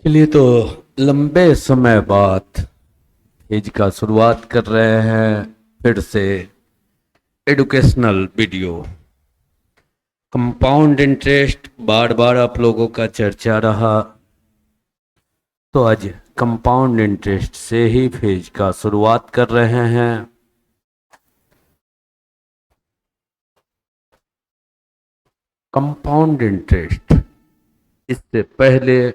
चलिए तो लंबे समय बाद पेज का शुरुआत कर रहे हैं फिर से एडुकेशनल वीडियो। कंपाउंड इंटरेस्ट बार बार आप लोगों का चर्चा रहा, तो आज कंपाउंड इंटरेस्ट से ही पेज का शुरुआत कर रहे हैं। कंपाउंड इंटरेस्ट, इससे पहले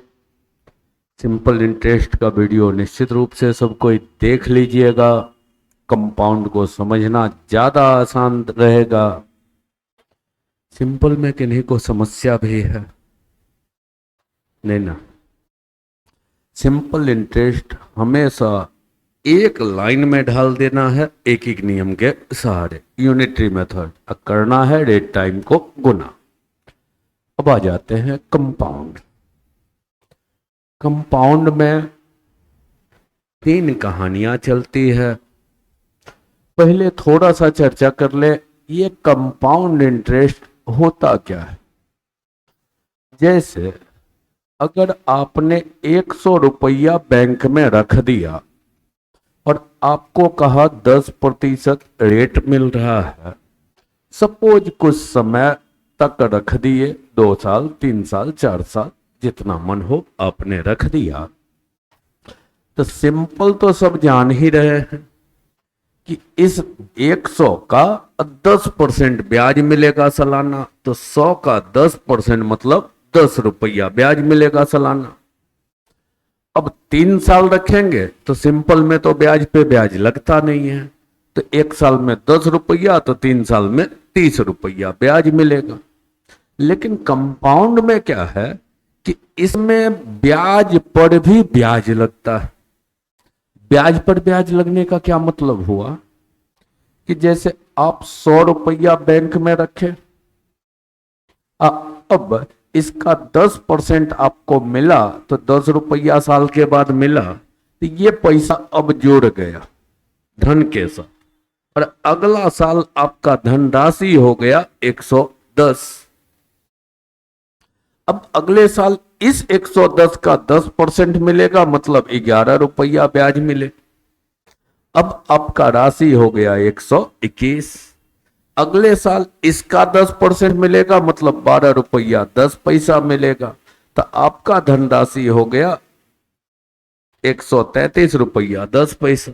सिंपल इंटरेस्ट का वीडियो निश्चित रूप से सब कोई देख लीजिएगा। कंपाउंड को समझना ज़्यादा आसान रहेगा। सिंपल में किन्हीं को समस्या भी है नहीं ना। सिंपल इंटरेस्ट हमेशा एक लाइन में ढाल देना है, एक एक नियम के सहारे, यूनिटरी मेथड। करना है रेट टाइम को गुना। अब आ जाते हैं कंपाउंड। कंपाउंड में तीन कहानियां चलती है। पहले थोड़ा सा चर्चा कर ले, ये कंपाउंड इंटरेस्ट होता क्या है। जैसे अगर आपने 100 रुपया बैंक में रख दिया और आपको कहा 10% रेट मिल रहा है। सपोज कुछ समय तक रख दिए, 2 साल 3 साल 4 साल जितना मन हो आपने रख दिया। तो सिंपल तो सब जान ही रहे हैं कि इस 100 का 10% ब्याज मिलेगा सालाना। तो 100 का 10% मतलब 10 रुपया ब्याज मिलेगा सालाना। अब 3 साल रखेंगे तो सिंपल में तो ब्याज पे ब्याज लगता नहीं है। तो 1 साल में 10 रुपया तो 3 साल में 30 रुपया ब्याज मिलेगा। लेकिन कंपाउंड में क्या है कि इसमें ब्याज पर भी ब्याज लगता है। ब्याज पर ब्याज लगने का क्या मतलब हुआ कि जैसे आप 100 रुपया बैंक में रखे, अब इसका 10% आपको मिला तो 10 रुपया साल के बाद मिला, तो ये पैसा अब जुड़ गया धन के साथ। और अगला साल आपका धनराशि हो गया 110। अब अगले साल इस 110 का 10% मिलेगा, मतलब 11 रुपया ब्याज मिले। अब आपका राशि हो गया 121। अगले साल इसका 10% मिलेगा, मतलब 12 रुपया 10 पैसा मिलेगा। तो आपका धनराशि हो गया 133 रुपया 10 पैसा।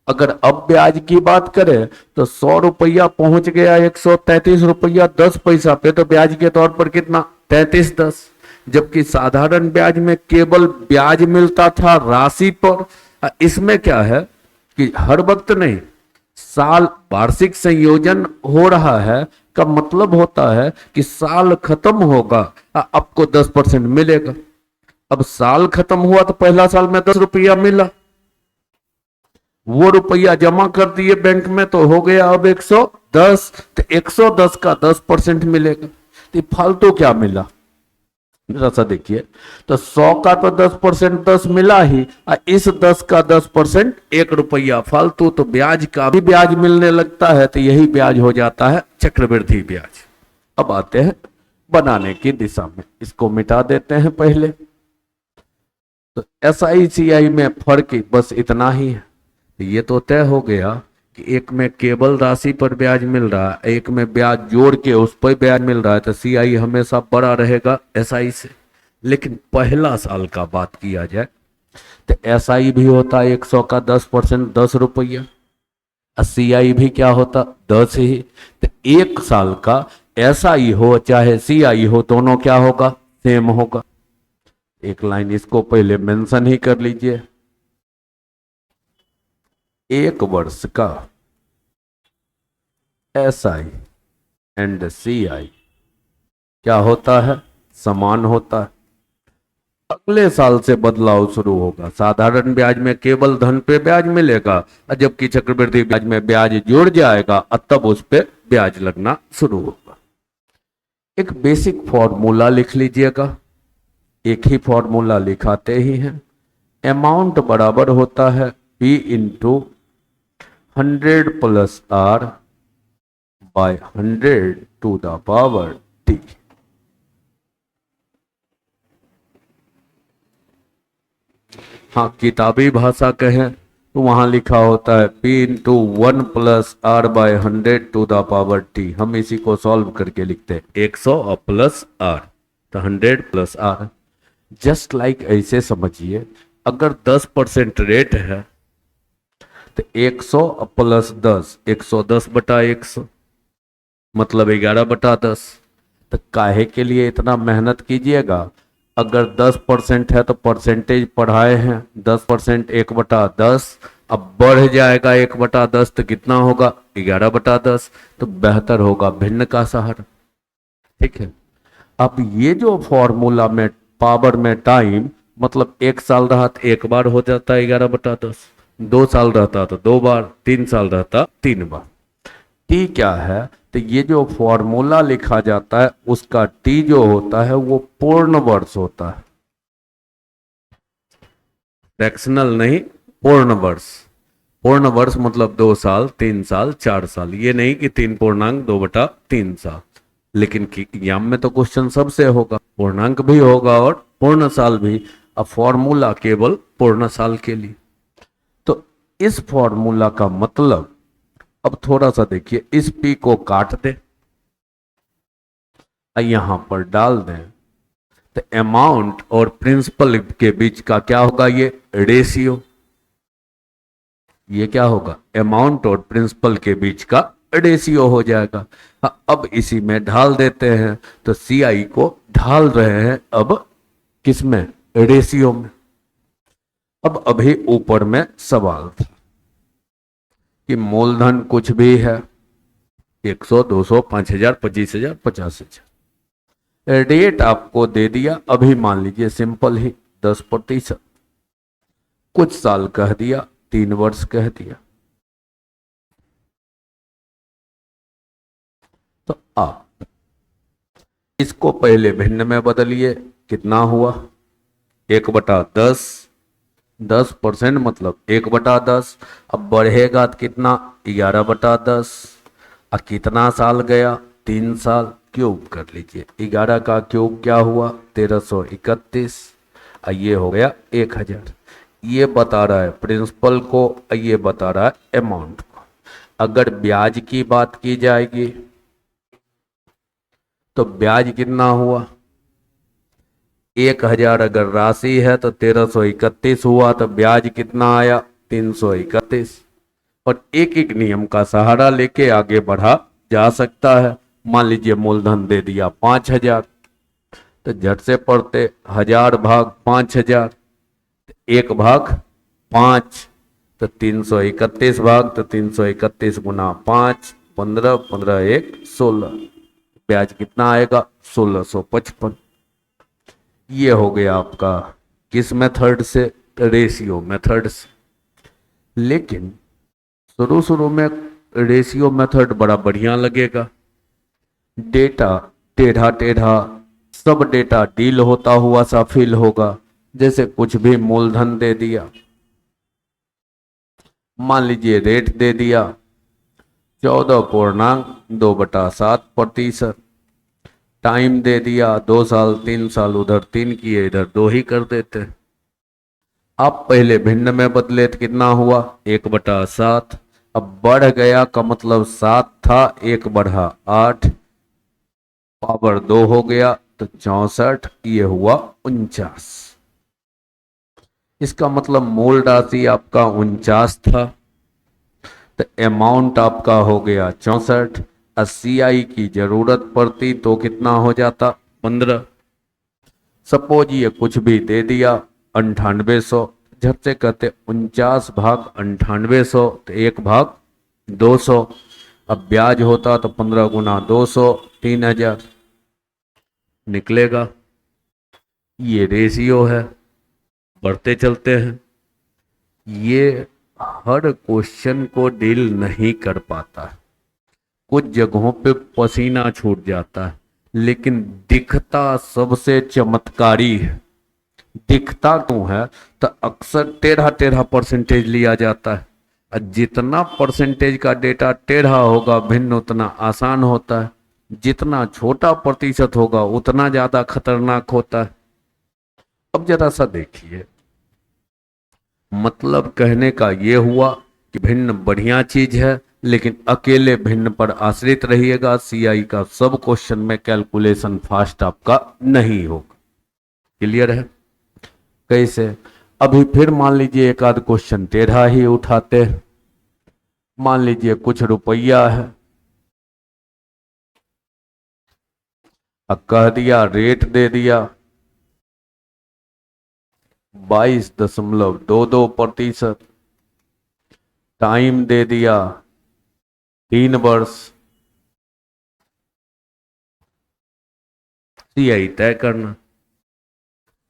अगर अब ब्याज की बात करें तो 100 रुपया पहुंच गया 133 रुपया 10 पैसा पे, तो ब्याज के तौर पर कितना 3310। जबकि साधारण ब्याज में केवल ब्याज मिलता था राशि पर। इसमें क्या है कि हर वक्त नहीं, साल वार्षिक संयोजन हो रहा है का मतलब होता है कि साल खत्म होगा आपको 10% मिलेगा। अब साल खत्म हुआ तो पहला साल में 10 रुपया मिला, वो रुपया जमा कर दिए बैंक में तो हो गया अब 110। तो 110 का 10% मिलेगा। तो फालतू क्या मिला जरा सा देखिए। तो 100 का तो 10% 10 मिला ही, इस 10 का 10% 1 रुपया फालतू। तो ब्याज का भी ब्याज मिलने लगता है, तो यही ब्याज हो जाता है चक्रवृद्धि ब्याज। अब आते हैं बनाने की दिशा में, इसको मिटा देते हैं पहले। तो SICI में फर्क बस इतना ही है। ये तो तय हो गया कि एक में केवल राशि पर ब्याज मिल रहा है, एक में ब्याज जोड़ के उस पर ब्याज मिल रहा है। तो CI हमेशा बड़ा रहेगा SI से। लेकिन पहला साल का बात किया जाए तो SI भी होता है 100 का 10% 10 रुपया, और CI भी क्या होता 10 ही। तो एक साल का SI हो चाहे CI हो, दोनों क्या होगा सेम होगा। एक लाइन इसको पहले मेंशन ही कर लीजिए। एक वर्ष का SI एंड CI क्या होता है समान होता है। अगले साल से बदलाव शुरू होगा। साधारण ब्याज में केवल धन पे ब्याज मिलेगा, जबकि चक्रवृद्धि ब्याज में ब्याज जुड़ जाएगा और तब उस पे ब्याज लगना शुरू होगा। एक बेसिक फॉर्मूला लिख लीजिएगा, एक ही फॉर्मूला लिखाते ही हैं। अमाउंट बराबर होता है P into 100 plus R by 100 to the power T। हाँ, किताबी भाषा कहें तो वहां लिखा होता है P into 1 + R/100 to the power T। हम इसी को सॉल्व करके लिखते हैं 100 और प्लस R, तो 100 + R। जस्ट लाइक ऐसे समझिए, अगर 10% रेट है तो 100 + 10, 110/100, मतलब 11/10। तो काहे के लिए इतना मेहनत कीजिएगा? अगर 10% है तो परसेंटेज पढ़ाए हैं, 10% 1/10, अब बढ़ जाएगा 1/10 तो कितना होगा? 11/10। तो बेहतर होगा भिन्न का सहारा। ठीक है। अब ये जो फॉर्मूला में पावर में टाइम, मतलब 1 साल रहा तो 1 बार हो जाता है 11/10, 2 साल रहता तो 2 बार, 3 साल रहता 3 बार। टी क्या है? तो ये जो फॉर्मूला लिखा जाता है उसका टी जो होता है वो पूर्ण वर्ष होता है, फ्रैक्शनल नहीं, पूर्ण वर्ष। पूर्ण वर्ष मतलब 2 साल, 3 साल, 4 साल, ये नहीं कि 3.2/3 साल। लेकिन एग्जाम में तो क्वेश्चन सबसे होगा, पूर्णांक भी होगा और पूर्ण साल भी। अब फॉर्मूला केवल पूर्ण साल के लिए। तो इस फॉर्मूला का मतलब, अब थोड़ा सा देखिए, इस पी को काट दे, यहां पर डाल दें, तो अमाउंट और प्रिंसिपल के बीच का क्या होगा? ये रेशियो। ये क्या होगा? अमाउंट और प्रिंसिपल के बीच का रेशियो हो जाएगा। हाँ, अब इसी में ढाल देते हैं, तो CI को ढाल रहे हैं अब किसमें? रेशियो में। अब अभी ऊपर में सवाल था कि मूलधन कुछ भी है, 100, 200, 5,000, 25,000, 50,000। रेट आपको दे दिया, अभी मान लीजिए सिंपल ही 10%। कुछ साल कह दिया, 3 वर्ष कह दिया। तो आप इसको पहले भिन्न में बदलिए, कितना हुआ? 1/10, 10% मतलब 1/10। अब बढ़ेगा तो कितना? 11/10। और कितना साल गया? 3 साल। क्यूब कर लीजिए, 11 का क्यूब क्या हुआ? 1331। और ये हो गया 1,000। ये बता रहा है प्रिंसिपल को, ये बता रहा है अमाउंट को। अगर ब्याज की बात की जाएगी तो ब्याज कितना हुआ? 1,000 अगर राशि है तो 1331 हुआ, तो ब्याज कितना आया? 331। और एक एक नियम का सहारा लेके आगे बढ़ा जा सकता है। मान लीजिए मूलधन दे दिया 5,000, तो झट से पढ़ते 1000 भाग 5,000, 1/5, तो 331 भाग, तो 331 गुना 5, 15, 15 1 16। ब्याज कितना आएगा? 1655। ये हो गया आपका किस मेथड से? रेशियो मेथड से। लेकिन शुरू शुरू में रेशियो मेथड बड़ा बढ़िया लगेगा, डेटा टेढ़ा टेढ़ा, सब डेटा डील होता हुआ सा फील होगा। जैसे कुछ भी मूलधन दे दिया, मान लीजिए रेट दे दिया 14.2/7%। टाइम दे दिया 2 साल, 3 साल, उधर 3 किए, इधर 2 ही कर देते। अब पहले भिन्न में बदले तो कितना हुआ? 1/7। अब बढ़ गया का मतलब 7 था, 1 बढ़ा 8, पावर 2 हो गया तो 64, ये हुआ 49। इसका मतलब मूल राशि आपका 49 था, तो अमाउंट आपका हो गया 64। CI की जरूरत पड़ती तो कितना हो जाता? 15। सपोज ये कुछ भी दे दिया 9800, झट से कहते 49 भाग 9800, तो 1/200। अब ब्याज होता तो 15 गुना 200, 3,000 निकलेगा। ये रेशियो है, बढ़ते चलते हैं। ये हर क्वेश्चन को डील नहीं कर पाता है, कुछ जगहों पे पसीना छूट जाता है, लेकिन दिखता सबसे चमत्कारी है। दिखता क्यों है? तो अक्सर टेढ़ा टेढ़ा परसेंटेज लिया जाता है, और जितना परसेंटेज का डेटा टेढ़ा होगा भिन्न, उतना आसान होता है। जितना छोटा प्रतिशत होगा उतना ज्यादा खतरनाक होता है। अब जरा सा देखिए, मतलब कहने का ये हुआ कि भिन्न बढ़िया चीज है, लेकिन अकेले भिन्न पर आश्रित रहिएगा। सीआई का सब क्वेश्चन में कैलकुलेशन फास्ट आपका नहीं होगा। क्लियर है? कैसे? अभी फिर मान लीजिए एक आध क्वेश्चन टेढ़ा ही उठाते हैं। मान लीजिए कुछ रुपया है, अब कह दिया रेट दे दिया 22.22%, टाइम दे दिया 3 वर्ष, सीआई तय करना।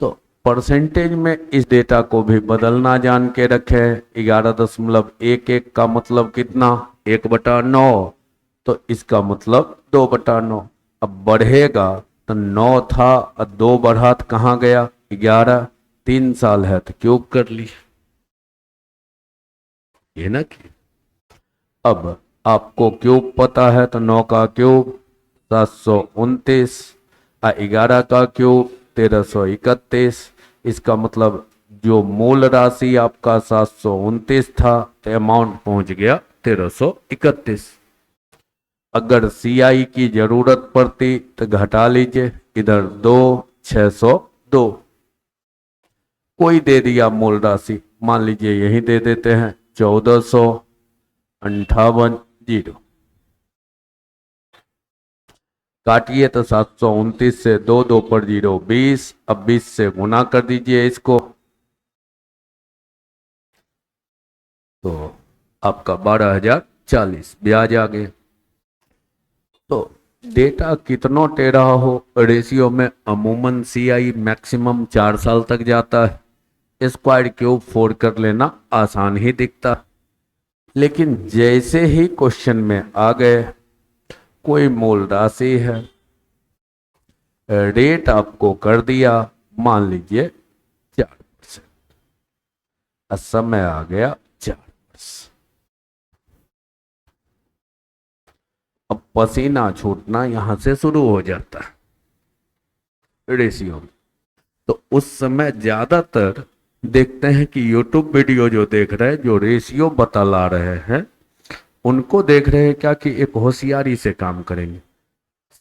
तो परसेंटेज में इस डेटा को भी बदलना जान के रखे। 11.11 का मतलब कितना? 1/9। तो इसका मतलब 2/9। अब बढ़ेगा तो 9 था और 2 बढ़ा तो कहाँ गया? 11। 3 साल है तो क्यूब कर ली, ये ना कि अब आपको क्यूब पता है तो 9 का क्यूब 729 और 11 का क्यूब 1331। इसका मतलब जो मूल राशि आपका 729 था तो अमाउंट पहुंच गया 1331। अगर सीआई की जरूरत पड़ती तो घटा लीजिए, इधर 2 602। कोई दे दिया मूल राशि, मान लीजिए यही दे देते हैं 1458 काटिए तो 729 से 2 पर 0 20। अब 20 से गुना कर दीजिए इसको, तो आपका 12,040 ब्याज आ गए। तो डेटा कितना टेढ़ा हो, रेशियो में अमूमन सीआई मैक्सिमम 4 साल तक जाता है। स्क्वायर क्यूब 4 कर लेना आसान ही दिखता, लेकिन जैसे ही क्वेश्चन में आ गए कोई मूल राशि है, रेट आपको कर दिया मान लीजिए 4%, समय आ गया 4%। अब पसीना छूटना यहां से शुरू हो जाता है रेशियो में। तो उस समय ज्यादातर देखते हैं कि यूट्यूब वीडियो जो देख रहे हैं, जो रेशियो बतला रहे हैं, उनको देख रहे हैं क्या कि एक होशियारी से काम करेंगे।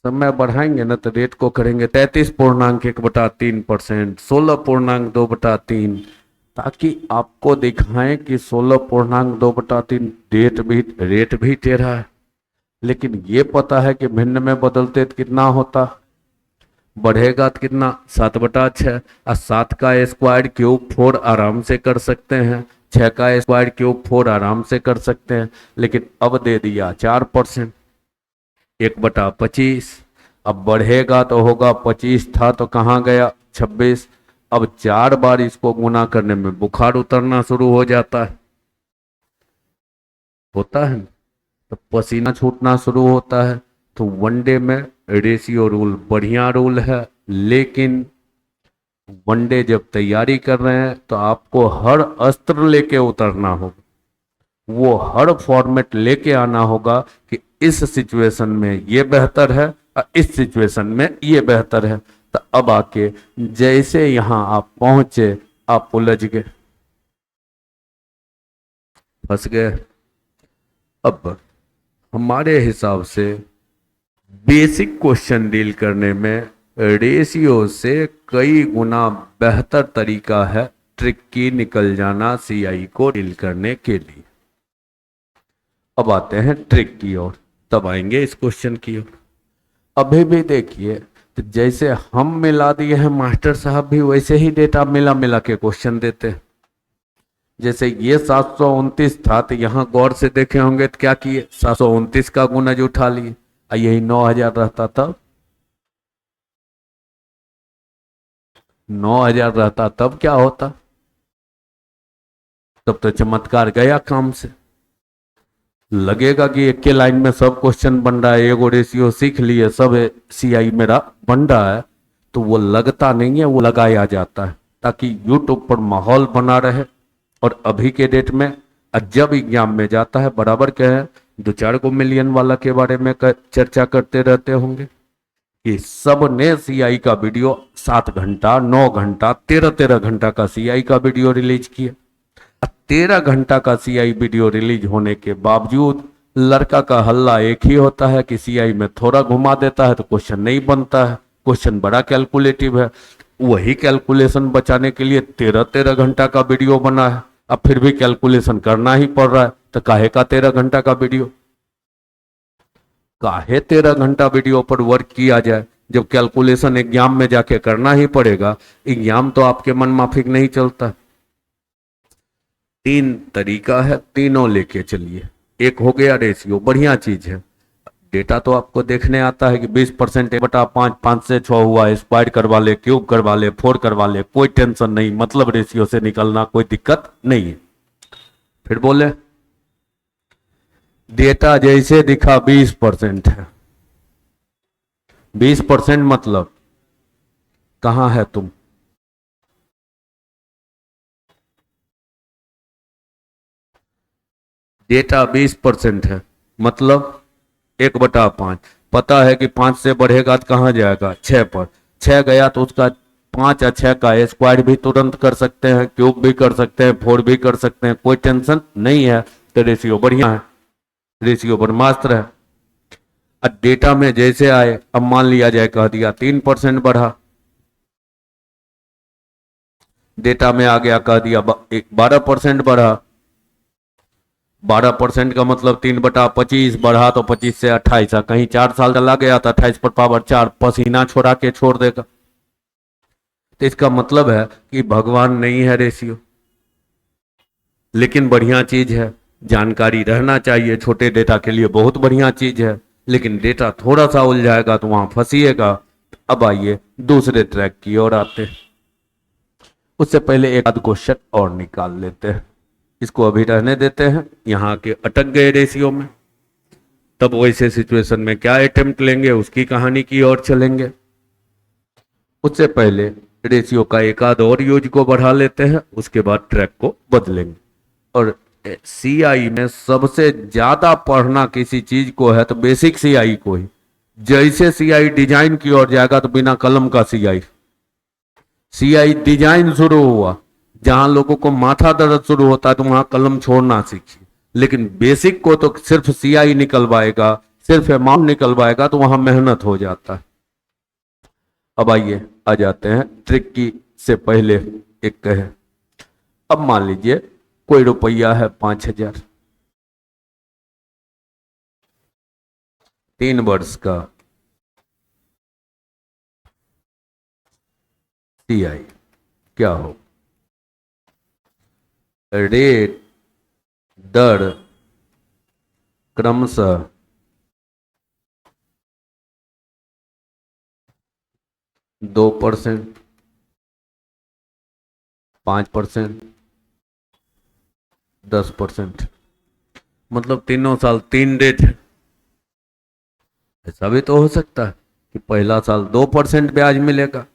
समय बढ़ाएंगे ना तो रेट को करेंगे 33.1/3%, 16.2/3, ताकि आपको दिखाएं कि 16.2/3 रेट भी टेढ़ा है। लेकिन ये पता है कि भिन्न में बदलते तो कितना होता, बढ़ेगा तो कितना? 7/6। और 7 का स्क्वायर क्यूब 4 आराम से कर सकते हैं, 6 का स्क्वायर क्यूब 4 आराम से कर सकते हैं, लेकिन अब दे दिया 4%, 1/25। अब बढ़ेगा तो होगा 25 था तो कहाँ गया? 26। अब 4 बार इसको गुना करने में बुखार उतरना शुरू हो जाता है, होता है। तो पसीना छूटना शुरू होता है। तो वनडे में रेशियो रूल बढ़िया रूल है, लेकिन वनडे जब तैयारी कर रहे हैं तो आपको हर अस्त्र लेके उतरना होगा, वो हर फॉर्मेट लेके आना होगा कि इस सिचुएशन में ये बेहतर है और इस सिचुएशन में ये बेहतर है। तो अब आके जैसे यहां आप पहुंचे आप उलझ गए, फंस गए। अब हमारे हिसाब से बेसिक क्वेश्चन डील करने में रेशियो से कई गुना बेहतर तरीका है ट्रिक की निकल जाना सीआई को डील करने के लिए। अब आते हैं ट्रिक की ओर, तब आएंगे इस क्वेश्चन की ओर। अभी भी देखिए, तो जैसे हम मिला दिए हैं, मास्टर साहब भी वैसे ही डेटा मिला मिला के क्वेश्चन देते हैं। जैसे ये 729 था तो यहां गौर से देखे होंगे तो क्या किए? 729 का गुणज उठा लिए, यही 9,000 रहता तब, 9,000 रहता तब क्या होता? तब तो चमत्कार गया काम से। लगेगा कि एक के लाइन में सब क्वेश्चन बन रहा है, एगो रेशियो सीख लिए, सब सीआई मेरा बन रहा है, तो वो लगता नहीं है, वो लगाया जाता है ताकि यूट्यूब पर माहौल बना रहे। और अभी के डेट में जब एग्जाम में जाता है, बराबर क्या है, 2-4 मिलियन वाला के बारे में चर्चा करते रहते होंगे कि सब ने सीआई का वीडियो 7 घंटा 9 घंटा 13-13 घंटा का सीआई का वीडियो रिलीज किया। 13 घंटा का सीआई वीडियो रिलीज होने के बावजूद लड़का का हल्ला एक ही होता है कि सीआई में थोड़ा घुमा देता है तो क्वेश्चन नहीं बनता है, क्वेश्चन बड़ा कैलकुलेटिव है। वही कैलकुलेशन बचाने के लिए 13 घंटा का वीडियो बना है, अब फिर भी कैलकुलेशन करना ही पड़ रहा है, तो काहे का 13 घंटा का वीडियो, काहे 13 घंटा वीडियो पर वर्क किया जाए जब कैलकुलेशन एग्जाम में जाके करना ही पड़ेगा। एग्जाम तो आपके मन माफिक नहीं चलता। 3 तरीका है, तीनों लेके चलिए। एक हो गया रेशियो, बढ़िया चीज है। डेटा तो आपको देखने आता है कि 20% 1/5, 5 से 6 हुआ, स्क्वायर करवा ले, क्यूब करवा ले, 4 करवा ले, कोई टेंशन नहीं, मतलब रेशियो से निकलना कोई दिक्कत नहीं है। फिर बोले डेटा जैसे दिखा 20% है, 20% मतलब कहां है तुम? डेटा 20% है मतलब 1/5। पता है कि 5 से बढ़ेगा तो कहां जाएगा? 6 पर। 6 गया तो उसका 5 या 6 का स्क्वायर भी तुरंत कर सकते हैं, क्यूब भी कर सकते हैं, 4 भी कर सकते हैं, कोई टेंशन नहीं है। तो रेशियो बढ़िया है, रेशियो ब्रह्मास्त्र है। अब डेटा में जैसे आए, अब मान लिया जाए कह दिया 3% बढ़ा, डेटा में आ गया कह दिया 12% बढ़ा। 12% का मतलब 3/25 बढ़ा तो 25 से 28, कहीं 4 साल चला गया तो 28 पर पावर 4 पसीना छोड़ा के छोड़ देगा। तो इसका मतलब है कि भगवान नहीं है रेशियो, लेकिन बढ़िया चीज है, जानकारी रहना चाहिए, छोटे डेटा के लिए बहुत बढ़िया चीज है। लेकिन डेटा थोड़ा सा उलझाएगा तो वहां फंसिएगा। अब आइए दूसरे ट्रैक की ओर आते हैं। उससे पहले एक आध क्वेश्चन और निकाल लेते हैं, इसको अभी रहने देते हैं, यहाँ के अटक गए रेशियो में। तब वैसे सिचुएशन में क्या अटेम्प्ट लेंगे उसकी कहानी की ओर चलेंगे। उससे पहले रेशियो का एक आध और यूज को बढ़ा लेते हैं, उसके बाद ट्रैक को बदलेंगे। और सीआई में सबसे ज्यादा पढ़ना किसी चीज को है तो बेसिक सीआई को ही। जैसे सीआई डिजाइन की ओर जाएगा तो बिना कलम का सीआई, सीआई डिजाइन शुरू हुआ, जहां लोगों को माथा दर्द शुरू होता है तो वहां कलम छोड़ना सीखिए। लेकिन बेसिक को तो सिर्फ सीआई निकलवाएगा, सिर्फ अमाउंट निकलवाएगा तो वहां मेहनत हो जाता है। अब आइए आ जाते हैं ट्रिक की से पहले एक कहे। अब मान लीजिए कोई रुपया है 5,000, 3 वर्ष का सीआई क्या हो? रेट दर क्रमशः 2%, 5%, 10%, मतलब तीनों साल 3 रेट है। ऐसा भी तो हो सकता है कि पहला साल 2% ब्याज मिलेगा,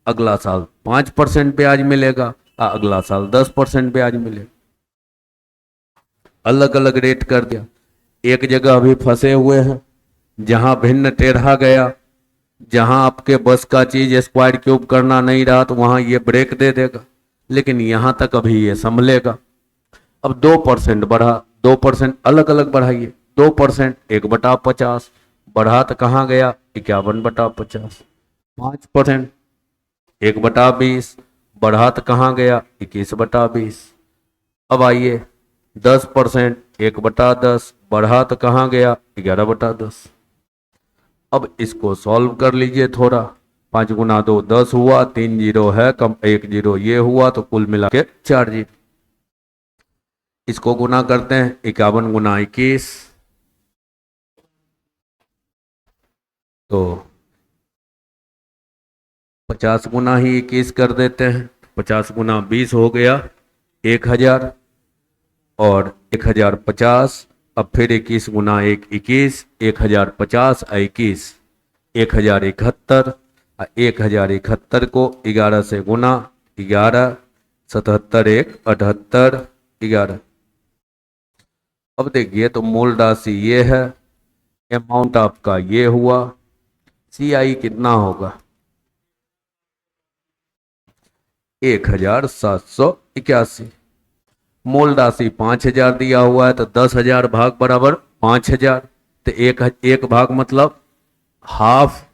अगला साल 5% ब्याज मिलेगा, अगला साल 10% ब्याज मिलेगा। अलग अलग रेट कर दिया। एक जगह अभी फंसे हुए हैं, जहां भिन्न टेढ़ा गया, जहां आपके बस का चीज स्क्वायर क्यूब करना नहीं रहा तो वहां ये ब्रेक दे देगा, लेकिन यहां तक अभी ये संभलेगा। अब 2% बढ़ा, 2% अलग अलग बढ़ाइए। 2% 1/50 बढ़ा तो कहाँ गया? 51/50। 5% 1/20 बढ़ा तो कहाँ गया? 21/20। अब आइए 10% 1/10 बढ़ा तो कहाँ गया? 11/10। अब इसको सॉल्व कर लीजिए थोड़ा। 5 गुना 2 10 हुआ, 3 जीरो है कम, 1 जीरो ये हुआ, तो कुल मिला के 4 जीरो। इसको गुना करते हैं, 51 गुना 21, तो 50 गुना ही 21 कर देते हैं। 50 गुना 20 हो गया 1000, और 1050। अब फिर 21 गुना 1 21, 1050 21, 1071। 1071 को 11 से गुना, 11, 77 1 78, 11। अब देखिए तो मूल राशि ये है, अमाउंट आपका ये हुआ, सीआई कितना होगा? 1781। मूल राशि 5,000 दिया हुआ है तो 10,000 भाग बराबर 5,000, तो एक भाग मतलब हाफ।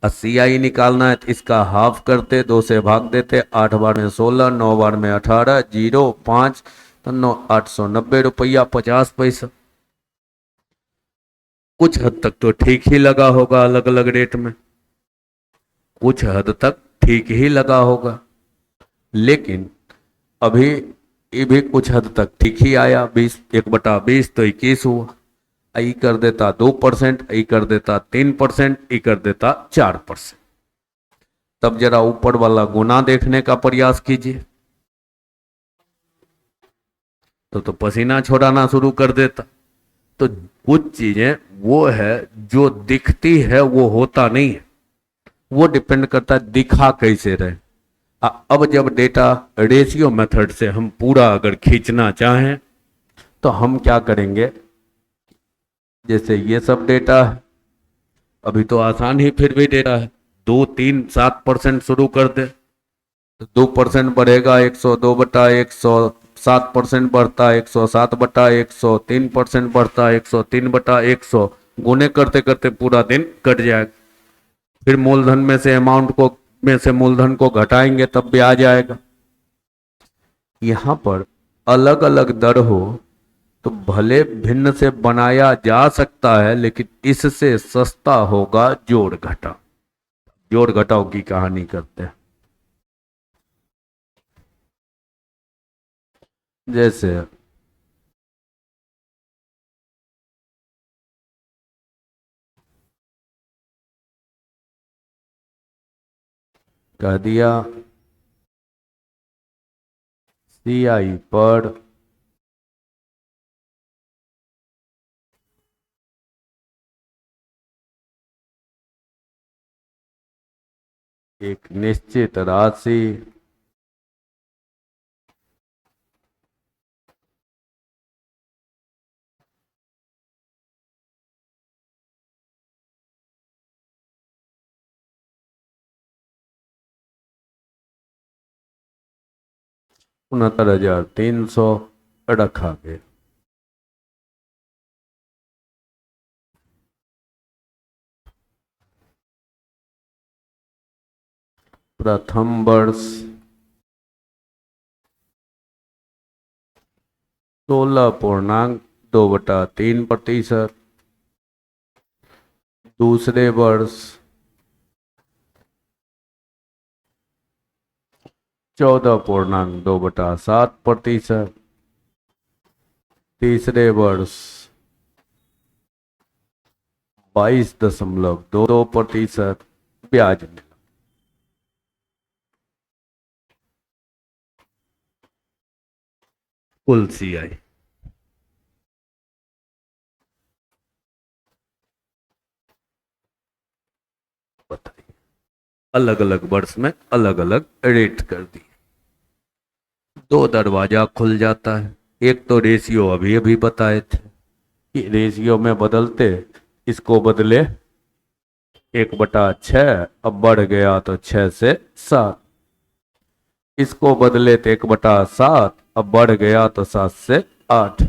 अस्सी आई निकालना है तो इसका हाफ करते, 2 से भाग देते, 8 बार में 16, 9 बार में 18, 0 5, तो 890 रुपया 50 पैसा। कुछ हद तक तो ठीक ही लगा होगा, अलग अलग रेट में कुछ हद तक ठीक ही लगा होगा, लेकिन अभी ये भी कुछ हद तक ठीक ही आया। 20 1/20 तो 21 हुआ। आई कर देता 2%, आई कर देता 3%, ई कर देता 4%। तब जरा ऊपर वाला गुना देखने का प्रयास कीजिए, तो पसीना छोड़ाना शुरू कर देता। तो कुछ चीजें वो है जो दिखती है वो होता नहीं है, वो डिपेंड करता है दिखा कैसे रहे। अब जब डेटा रेशियो मेथड से हम पूरा अगर खींचना चाहें तो हम क्या करेंगे, जैसे ये सब डेटा है, अभी तो आसान ही फिर भी डेटा है, 2 3 7% शुरू कर दे तो 2% बढ़ेगा 102/100, 7% बढ़ता है 107/100, 3% बढ़ता है 103/100, गुने करते करते पूरा दिन कट जाएगा। फिर मूलधन में से मूलधन को घटाएंगे तब ब्याज आएगा। यहां पर अलग अलग दर हो तो भले भिन्न से बनाया जा सकता है, लेकिन इससे सस्ता होगा जोड़ घटाव। जोड़ घटाव की कहानी करते हैं। जैसे कह दिया CI पर एक निश्चित राशि ₹69,300 रखा गया। प्रथम वर्ष 16.2/3%, दूसरे वर्ष 14.2/7%, तीसरे वर्ष 22.22% ब्याज मिला। कुल CI बताइए, अलग अलग वर्ष में अलग अलग रेट कर दिए। दो दरवाजा खुल जाता है। एक तो रेशियो अभी अभी बताए थे कि रेशियो में बदलते, इसको बदले 1/6, अब बढ़ गया तो 6 से 7, इसको बदले तो 1/7, अब बढ़ गया तो 7 से 8,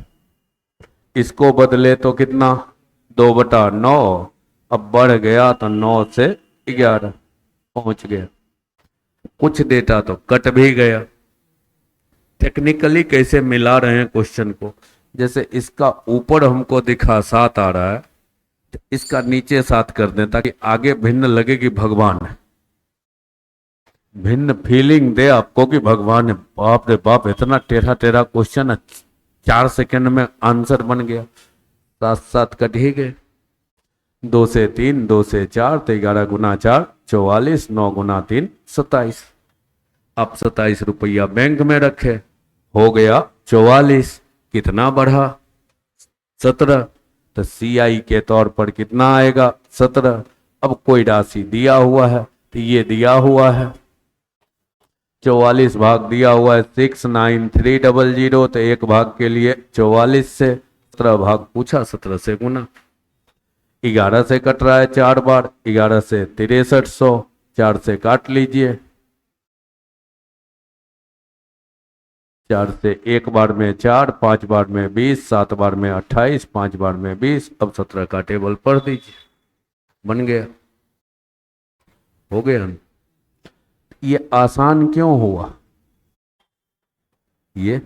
इसको बदले तो कितना 2/9, अब बढ़ गया तो 9 से 11 पहुंच गया। कुछ डेटा तो कट भी गया। टेक्निकली कैसे मिला रहे हैं क्वेश्चन को, जैसे इसका ऊपर हमको दिखा 7 आ रहा है तो इसका नीचे 7 कर दें ताकि आगे भिन्न लगे कि भगवान है, भिन्न फीलिंग दे आपको कि भगवान है। बाप रे बाप, इतना टेढ़ा टेढ़ा क्वेश्चन है, 4 सेकंड में आंसर बन गया। 7 7 कट ही गए। 2 से 3, 2 से 4 तो 11 गुना 4 44, 9 गुना 3 27। आप 27 रुपया बैंक में रखे, हो गया 44। कितना बढ़ा 17, तो CI के तौर पर कितना आएगा 17। अब कोई राशि दिया हुआ है तो ये दिया हुआ है 44 भाग दिया हुआ है 69300, तो एक भाग के लिए 44 से 17 भाग पूछा, 17 से गुना। 11 से कट रहा है 4 बार, 11 से 6300, 4 से काट लीजिए, 4 से 1 बार में 4, 5 बार में 20, 7 बार में 28, 5 बार में 20। अब 17 का टेबल पढ़ दीजिए, बन गया, हो गया। ये आसान क्यों हुआ? ये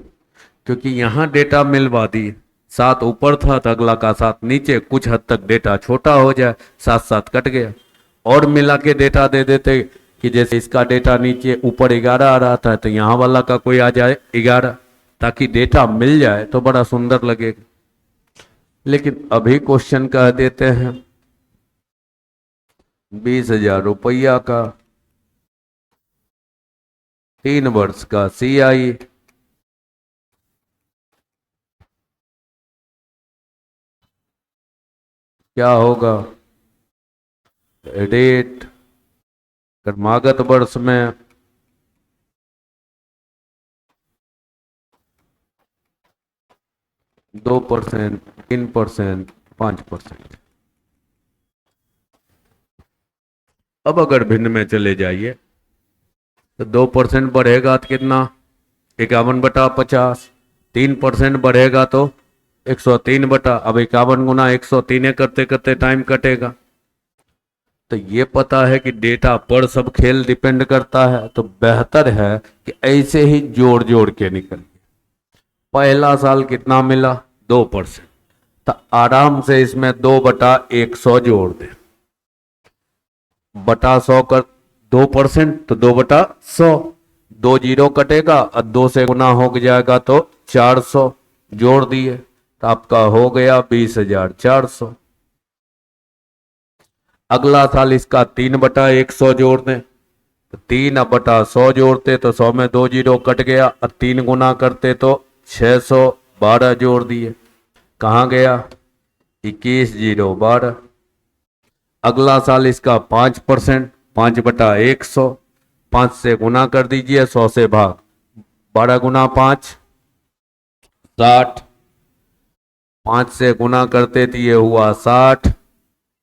क्योंकि यहां डेटा मिलवा दी, 7 ऊपर था तो अगला का 7 नीचे, कुछ हद तक डेटा छोटा हो जाए, 7 7 कट गया। और मिला के डेटा दे देते कि जैसे इसका डेटा नीचे ऊपर 11 आ रहा था तो यहाँ वाला का कोई आ जाए 11, ताकि डेटा मिल जाए तो बड़ा सुंदर लगेगा। लेकिन अभी क्वेश्चन कह देते हैं 20,000 रुपया का 3 वर्ष का CI, क्या होगा रेट कर्मागत वर्ष में 2%, 3%, 5%। अब अगर भिन्न में चले जाइए तो 2% बढ़ेगा तो कितना, 51/50। 3% बढ़ेगा तो 103 अब 51 गुना 103 करते करते टाइम कटेगा। तो ये पता है कि डेटा पर सब खेल डिपेंड करता है, तो बेहतर है कि ऐसे ही जोड़ जोड़ के निकलिए। पहला साल कितना मिला, 2%, तो आराम से इसमें 2/100 जोड़ दे, बटा 100 कर 2%, तो 2/100, 2 जीरो कटेगा और 2 से गुना हो जाएगा तो 400 जोड़ दिए, तो आपका हो गया 20,400। अगला साल इसका 3/100 जोड़ दें, तो 3/100 जोड़ते तो 100 में 2 जीरो कट गया, और 3 गुना करते तो 612 जोड़ दिए, कहाँ गया 21,012। अगला साल इसका 5%, 5/100, 5 से गुना कर दीजिए, 100 से भाग, 12 गुना 5 60, 5 से गुना करते तो ये हुआ 60,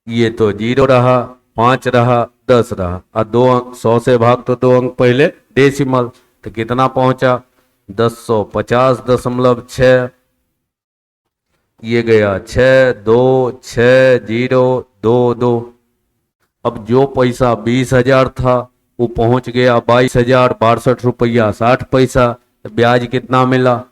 ये तो 0 रहा, 5 रहा, 10 रहा, और 2 अंक 100 से भाग तो 2 अंक पहले डेसिमल, तो कितना पहुंचा 1050.6। ये गया 6 2 6 0 2 2। अब जो पैसा 20,000 था वो पहुंच गया 22,062 रुपया 60 पैसा। ब्याज कितना मिला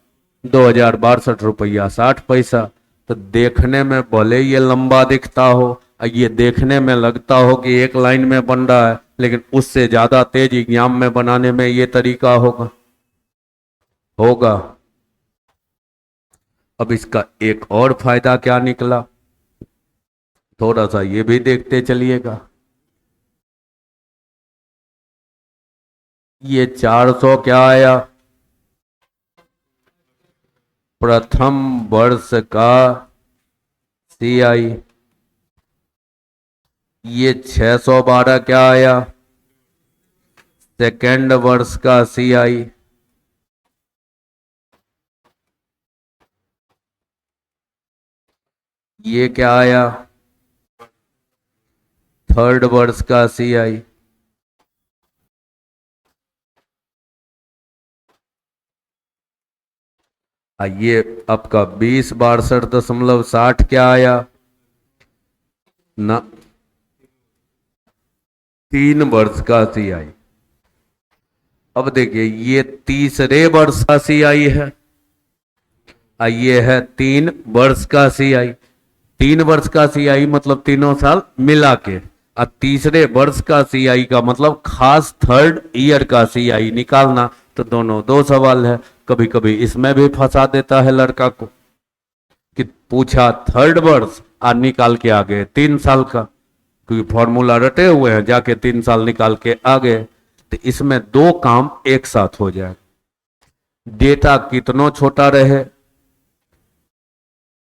2,062 रुपया 60 पैसा। तो देखने में भले ये लंबा दिखता हो, ये देखने में लगता हो कि एक लाइन में बन रहा है, लेकिन उससे ज्यादा तेज एग्जाम में बनाने में ये तरीका होगा। अब इसका एक और फायदा क्या निकला, थोड़ा सा ये भी देखते चलिएगा। ये 400 क्या आया, प्रथम वर्ष का CI। ये 612 क्या आया, सेकेंड वर्ष का CI। ये क्या आया, थर्ड वर्ष का CI। ये आपका 20,62.60 क्या आया ना, 3 वर्ष का CI। अब देखिए ये तीसरे वर्ष का CI है, ये है 3 वर्ष का CI। 3 वर्ष का CI मतलब तीनों साल मिला के, और तीसरे वर्ष का CI का मतलब खास थर्ड ईयर का CI निकालना। तो दोनों 2 सवाल है। कभी कभी इसमें भी फंसा देता है लड़का को कि पूछा थर्ड वर्ष और निकाल के आ गए 3 साल का, क्योंकि फॉर्मूला रटे हुए हैं, जाके 3 साल निकाल के आ गए। तो इसमें 2 काम एक साथ हो जाए। डेटा कितना छोटा रहे,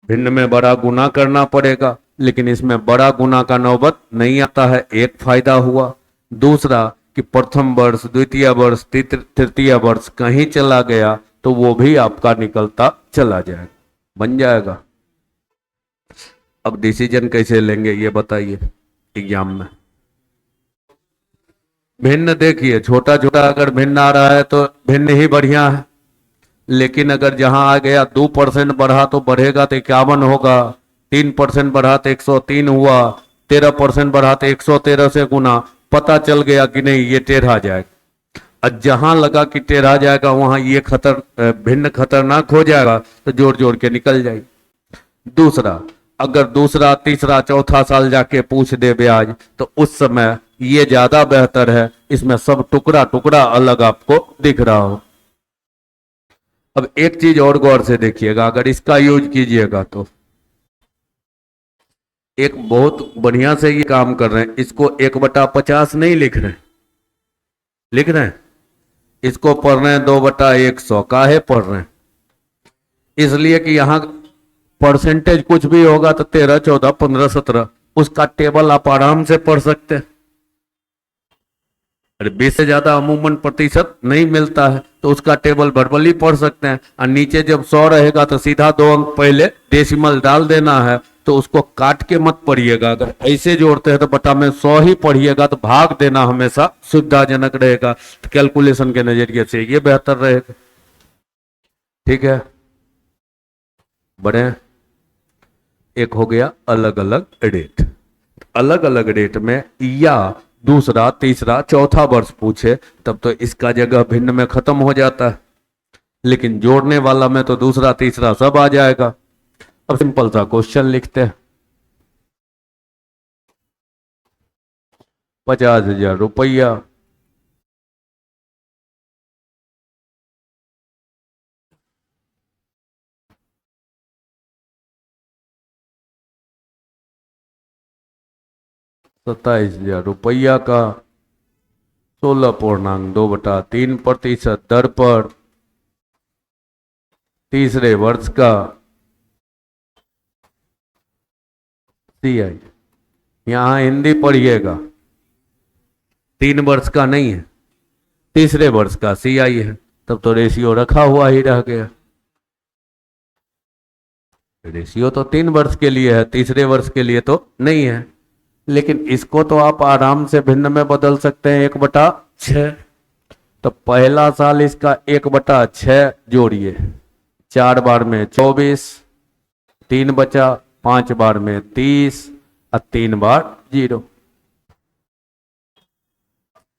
भिन्न में बड़ा गुना करना पड़ेगा, लेकिन इसमें बड़ा गुना का नौबत नहीं आता है, एक फायदा हुआ। दूसरा कि प्रथम वर्ष, द्वितीय वर्ष, तृतीय वर्ष कहीं चला गया तो वो भी आपका निकलता चला जाएगा, बन जाएगा। अब डिसीजन कैसे लेंगे ये बताइए एग्जाम में। भिन्न देखिए, छोटा छोटा अगर भिन्न आ रहा है तो भिन्न ही बढ़िया है, लेकिन अगर जहां आ गया 2% बढ़ा तो बढ़ेगा तो 51 होगा, 3% बढ़ा तो 103 हुआ, 13% बढ़ा तो 113 से गुना, पता चल गया कि नहीं ये टेढ़ा जाएगा। और जहां लगा कि टेढ़ा जाएगा वहां ये भिन्न खतरनाक हो जाएगा तो जोड़ जोड़ के निकल जाएगी। दूसरा, अगर दूसरा तीसरा चौथा साल जाके पूछ दे ब्याज तो उस समय ये ज्यादा बेहतर है, इसमें सब टुकड़ा टुकड़ा अलग आपको दिख रहा हो। अब एक चीज और गौर से देखिएगा, अगर इसका यूज कीजिएगा तो एक बहुत बढ़िया से ये काम कर रहे हैं, इसको 1/50 नहीं लिख रहे, लिख रहे हैं इसको पढ़ रहे हैं 2/100। काहे पढ़ रहे हैं? इसलिए कि यहां परसेंटेज कुछ भी होगा तो 13, 14, 15, 17 उसका टेबल आप आराम से पढ़ सकते हैं। अरे 20 से ज्यादा अमूमन प्रतिशत नहीं मिलता है तो उसका टेबल वर्बली पढ़ सकते हैं। और नीचे जब 100 रहेगा तो सीधा 2 अंक पहले डेसिमल डाल देना है, तो उसको काट के मत पढ़िएगा। अगर ऐसे जोड़ते हैं तो बटा में 100 ही पढ़िएगा, तो भाग देना हमेशा सुविधाजनक रहेगा। तो कैलकुलेशन के नजरिए से ये बेहतर रहेगा। ठीक है, बढ़े। एक हो गया अलग अलग रेट। अलग अलग रेट में या दूसरा तीसरा चौथा वर्ष पूछे तब तो इसका जगह भिन्न में खत्म हो जाता है, लेकिन जोड़ने वाला में तो दूसरा तीसरा सब आ जाएगा। अब सिंपल सा क्वेश्चन लिखते हैं। 50,000 रुपया ₹27,000 का 16.2/3% दर पर तीसरे वर्ष का CI। यहां हिंदी पढ़िएगा, 3 वर्ष का नहीं है, तीसरे वर्ष का CI है, तब तो रेशियो रखा हुआ ही रह गया। रेशियो तो 3 वर्ष के लिए है, तीसरे वर्ष के लिए तो नहीं है। लेकिन इसको तो आप आराम से भिन्न में बदल सकते हैं 1/6। तो पहला साल इसका 1/6 जोड़िए, 4 बार में 24, 3 बचा, 5 बार में 30 और 3 बार 0,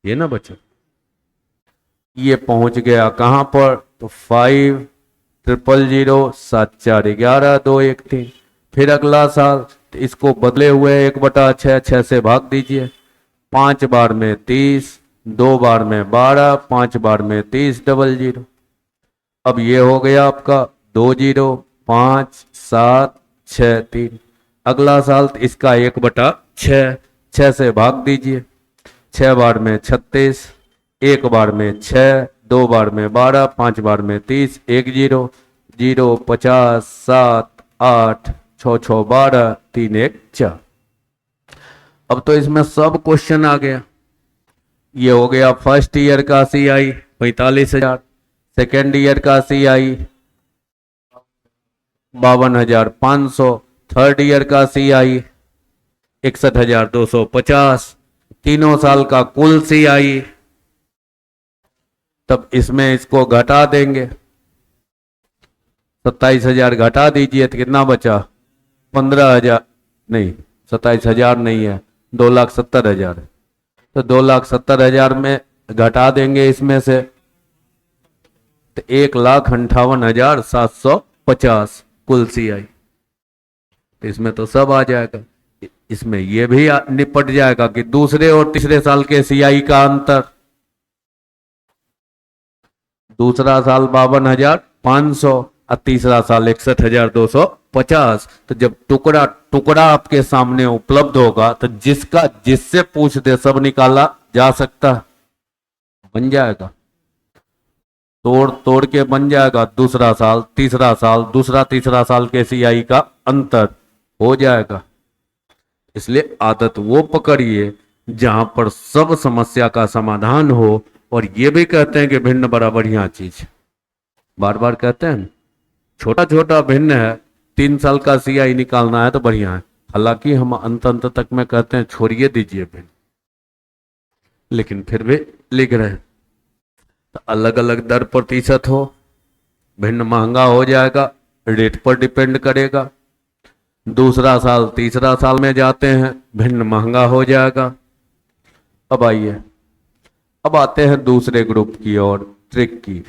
ये ना बचा। ये पहुंच गया कहां पर? तो 5,000,000 7 4 11 2 1 3। फिर अगला साल तो इसको बदले हुए 1/6, 6 से भाग दीजिए, 5 बार में 30, 2 बार में 12, 5 बार में 30 00। अब ये हो गया आपका 2 0 5 7 6 3। अगला साल तो इसका 1/6, 6 से भाग दीजिए, 6 बार में 36, 1 बार में 6, 2 बार में 12, 5 बार में 30, 1 0 0 50 7 8 6 6 12 3 1 4। अब तो इसमें सब क्वेश्चन आ गया। ये हो गया फर्स्ट ईयर का CI 45,000, सेकेंड ईयर का CI 52,500, थर्ड ईयर का CI 61,250, तीनों साल का कुल CI। तब इसमें इसको घटा देंगे, 27,000 घटा दीजिए तो कितना बचा? 15,000 नहीं, 27,000 नहीं है, 2,70,000 है। तो 2,70,000 में घटा देंगे इसमें से तो 1,58,750 कुल CI। तो इसमें तो सब आ जाएगा। इसमें यह भी निपट जाएगा कि दूसरे और तीसरे साल के CI का अंतर। दूसरा साल 52,500 और तीसरा साल 61,250। तो जब टुकड़ा टुकड़ा आपके सामने उपलब्ध होगा तो जिसका जिससे पूछ दे सब निकाला जा सकता है, बन जाएगा, तोड़ तोड़ के बन जाएगा। दूसरा साल तीसरा साल, दूसरा तीसरा साल के CI का अंतर हो जाएगा। इसलिए आदत वो पकड़िए जहां पर सब समस्या का समाधान हो। और ये भी कहते हैं कि भिन्न बड़ा बढ़िया चीज, बार बार कहते हैं, छोटा छोटा भिन्न है, 3 साल का CI निकालना है तो बढ़िया है। हालांकि हम अंत अंत तक में कहते हैं छोड़िए दीजिए भिन्न, लेकिन फिर भी लिख रहे हैं। तो अलग अलग दर प्रतिशत हो, भिन्न महंगा हो जाएगा, रेट पर डिपेंड करेगा। दूसरा साल तीसरा साल में जाते हैं, भिन्न महंगा हो जाएगा। अब आइए, अब आते हैं दूसरे ग्रुप की ओर, ट्रिक की।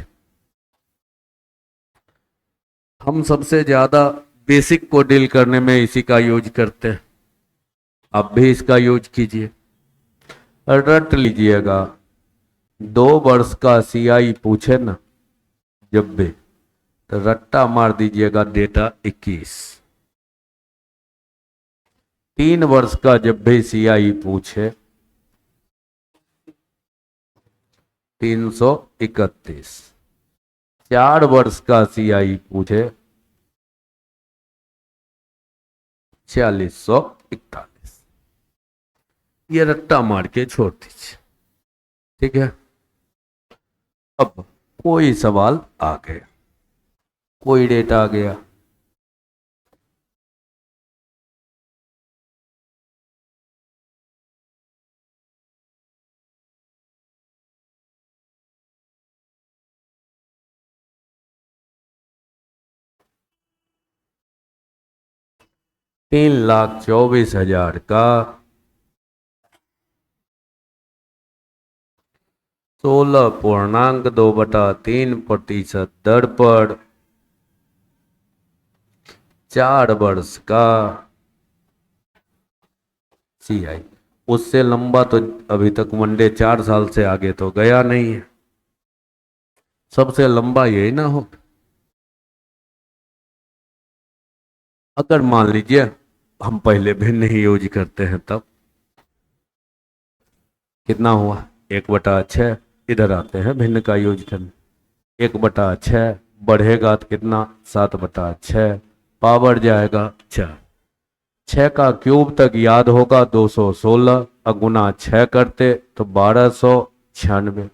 हम सबसे ज्यादा बेसिक को डील करने में इसी का यूज करते हैं, आप भी इसका यूज कीजिए। रट लीजिएगा, 2 वर्ष का सीआई पूछे ना जब भी, तो रट्टा मार दीजिएगा डेटा 21। 3 वर्ष का जब भी सीआई पूछे 331। 4 वर्ष का सीआई पूछे 4641। ये रट्टा मार के छोड़ दीजिए, ठीक है। अब कोई सवाल आ गया, कोई डेट आ गया, $3,24,000 का 16.2/3% दर पर 4 वर्ष का सीआई। उससे लंबा तो अभी तक वनडे 4 साल से आगे तो गया नहीं है, सबसे लंबा यही ना हो। अगर मान लीजिए हम पहले भिन्न ही यूज करते हैं, तब कितना हुआ 1/6। इधर आते हैं भिन्न का यूज करने, 1/6 बढ़ेगा तो कितना 7/6, पावर जाएगा 4। 6 का क्यूब तक याद होगा 216, गुना 6 करते तो 1296।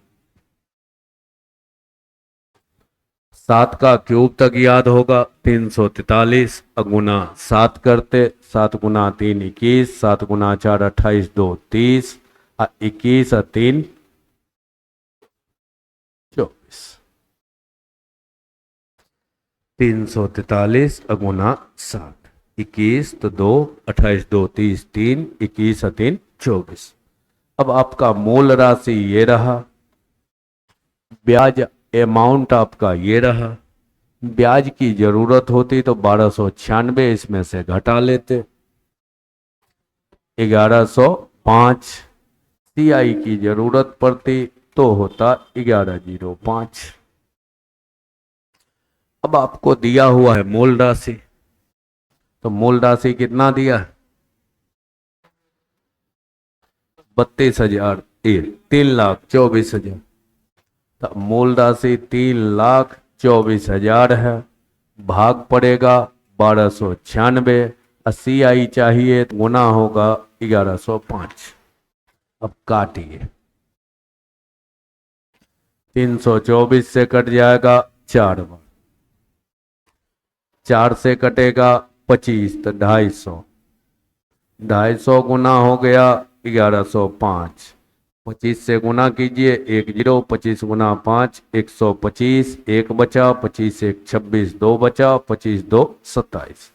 7 का क्यूब तक याद होगा 343, गुना 7 करते, 7 गुना 3 21, 7 गुना 4 28, 2 30, 21 और 3 24। 343 गुना 7, 21 तो 2 28, 2 30, 3 21 और 3 24। अब आपका मूल राशि ये रहा, ब्याज अमाउंट आपका ये रहा। ब्याज की जरूरत होती तो 1296 इसमें से घटा लेते, 1105। सीआई की जरूरत पड़ती तो होता 1105। अब आपको दिया हुआ है मूल राशि, तो मूल राशि कितना दिया है 32,000, 3,24,000। तो मूल राशि 3,24,000 है, भाग पड़ेगा 1296। सीआई चाहिए तो गुना होगा 1105। अब काटिए, 324 से कट जाएगा 4 बार, 4 से कटेगा 25 तो 250, 250 गुना हो गया 1105। 25 से गुना कीजिए, 10, 25 गुना 5 125, 1 बचा, 25 1 26, 2 बचा, 25 2 27।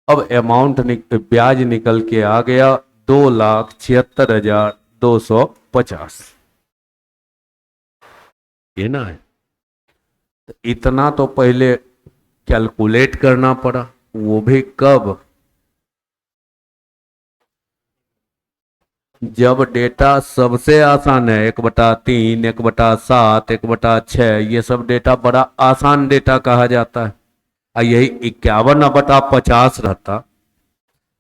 अब अमाउंट ब्याज निकल के आ गया 2,76,250। ये ना है, तो इतना तो पहले कैलकुलेट करना पड़ा, वो भी कब, जब डेटा सबसे आसान है 1/3, 1/7, 1/6, ये सब डेटा बड़ा आसान डेटा कहा जाता है। यही 51/50 रहता,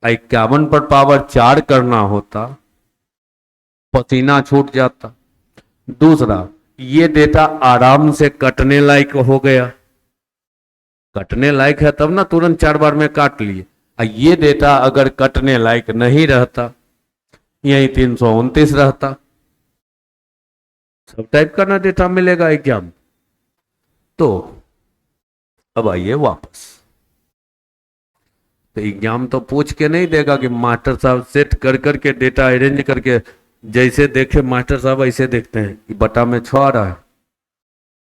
51 पर पावर 4 करना होता, पसीना छूट जाता। दूसरा, ये डेटा आराम से कटने लायक हो गया, कटने लायक है तब ना तुरंत 4 बार में काट लिए। ये डेटा अगर कटने लायक नहीं रहता, यही 329 रहता। सब टाइप का ना डेटा मिलेगा एग्जाम। तो अब आइए वापस, तो एग्जाम तो पूछ के नहीं देगा कि मास्टर साहब सेट कर करके डेटा अरेंज करके, जैसे देखे मास्टर साहब ऐसे देखते हैं कि बटा में 6 आ रहा है,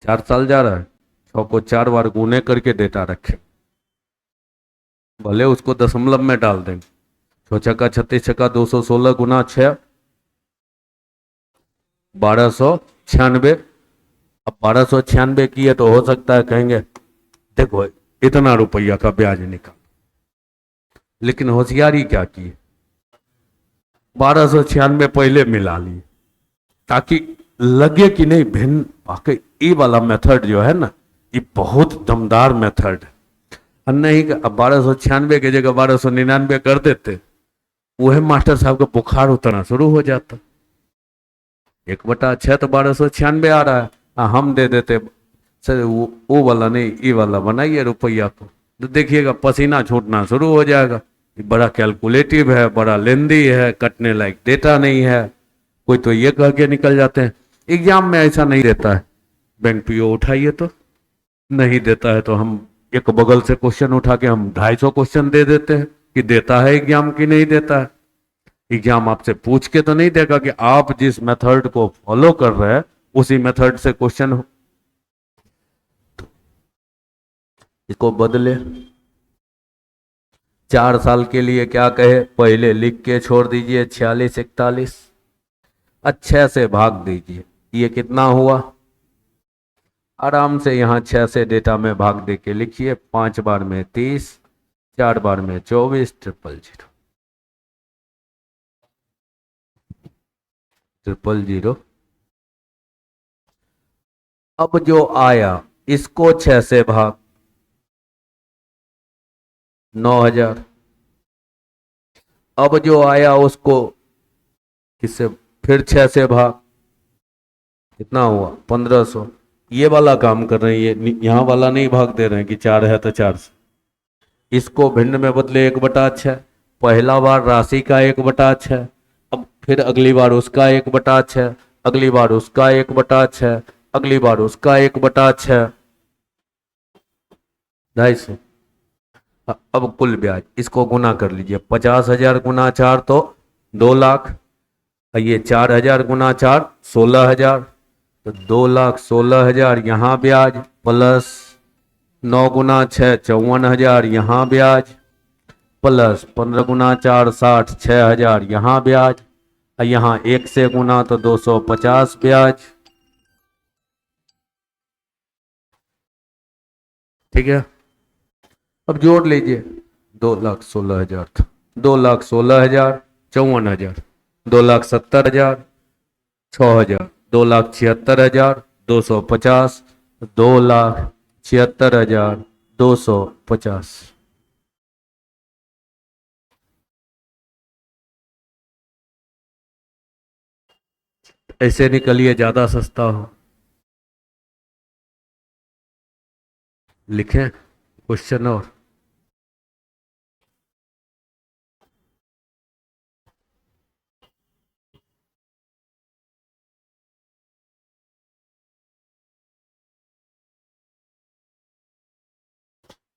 4 साल जा रहा है, 6 को 4 बार गुने करके डेटा रखे, भले उसको दशमलव में डाल देंगे। 6 छक्का 36 छक्का 216 गुना 6 1296। अब 1296 किए तो हो सकता है कहेंगे देखो इतना रुपया का ब्याज निकाल, लेकिन होशियारी क्या की, 1296 पहले मिला लिए ताकि लगे कि नहीं भिन्न। वाकई ये वाला मेथड जो है ना ये बहुत दमदार मेथड है। और नहीं अब 1296 की जगह 1299 कर देते, वह मास्टर साहब का बुखार उतरना शुरू हो जाता। 1/6 तो 1296 आ रहा है, हम दे देते सर वो वाला नहीं ये वाला बनाइए रुपया को, तो देखिएगा पसीना छूटना शुरू हो जाएगा। बड़ा कैलकुलेटिव है, बड़ा लेंदी है, कटने लायक डेटा नहीं है। कोई तो ये कह के निकल जाते हैं। एग्जाम में ऐसा नहीं देता है, बैंक पीओ उठाइए तो नहीं देता है तो हम एक बगल से क्वेश्चन उठा के हम 250 क्वेश्चन दे देते हैं कि देता है एग्जाम की नहीं देता है। एग्जाम आपसे पूछ के तो नहीं देगा कि आप जिस मेथड को फॉलो कर रहे हैं उसी मेथड से क्वेश्चन हो, इसको बदले। 4 साल के लिए क्या कहे, पहले लिख के छोड़ दीजिए 46 41, अच्छे से भाग दीजिए। ये कितना हुआ, आराम से यहाँ 6 से डेटा में भाग दे के लिखिए। 5 बार में 30, 4 बार में 24, 000। अब जो आया इसको 6 से भाग 9000। अब जो आया उसको किससे फिर 6 से भाग, कितना हुआ 1500। ये वाला काम कर रहे हैं, ये यहाँ वाला नहीं भाग दे रहे हैं कि 4 है तो 4 से। इसको भिन्न में बदले 1/6। पहला बार राशि का 1/6, अब फिर अगली बार उसका 1/6, अगली बार उसका 1/6, अगली बार उसका 1/6, 250। अब कुल ब्याज इसको गुना कर लीजिए। 50,000 गुना 4 तो 2 लाख, ये 4,000 गुना 4 16,000, तो 2,16,000 यहाँ ब्याज, प्लस 9 गुना 6 54,000 यहाँ ब्याज, प्लस 15 गुना 4 60 6,000 यहाँ ब्याज, और यहाँ 1 से गुना तो 250 ब्याज। ठीक है, अब जोड़ लीजिए। 2,16,000 था, 2,16,000 54,000, 2,70,000 6,000, 2,76,000 250, 2,76,250। ऐसे निकलिए ज्यादा सस्ता हो। लिखें क्वेश्चन और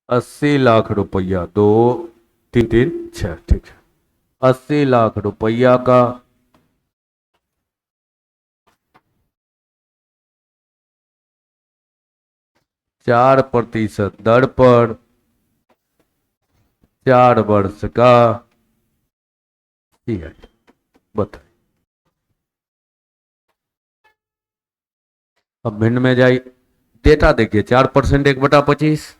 80 लाख रुपया, 2 3 3 6, ठीक है। 80 लाख रुपया का 4% दर पर 4 वर्ष का बताइए। अब भिन्न में जाइए, डेटा देखिए 4% 1/25,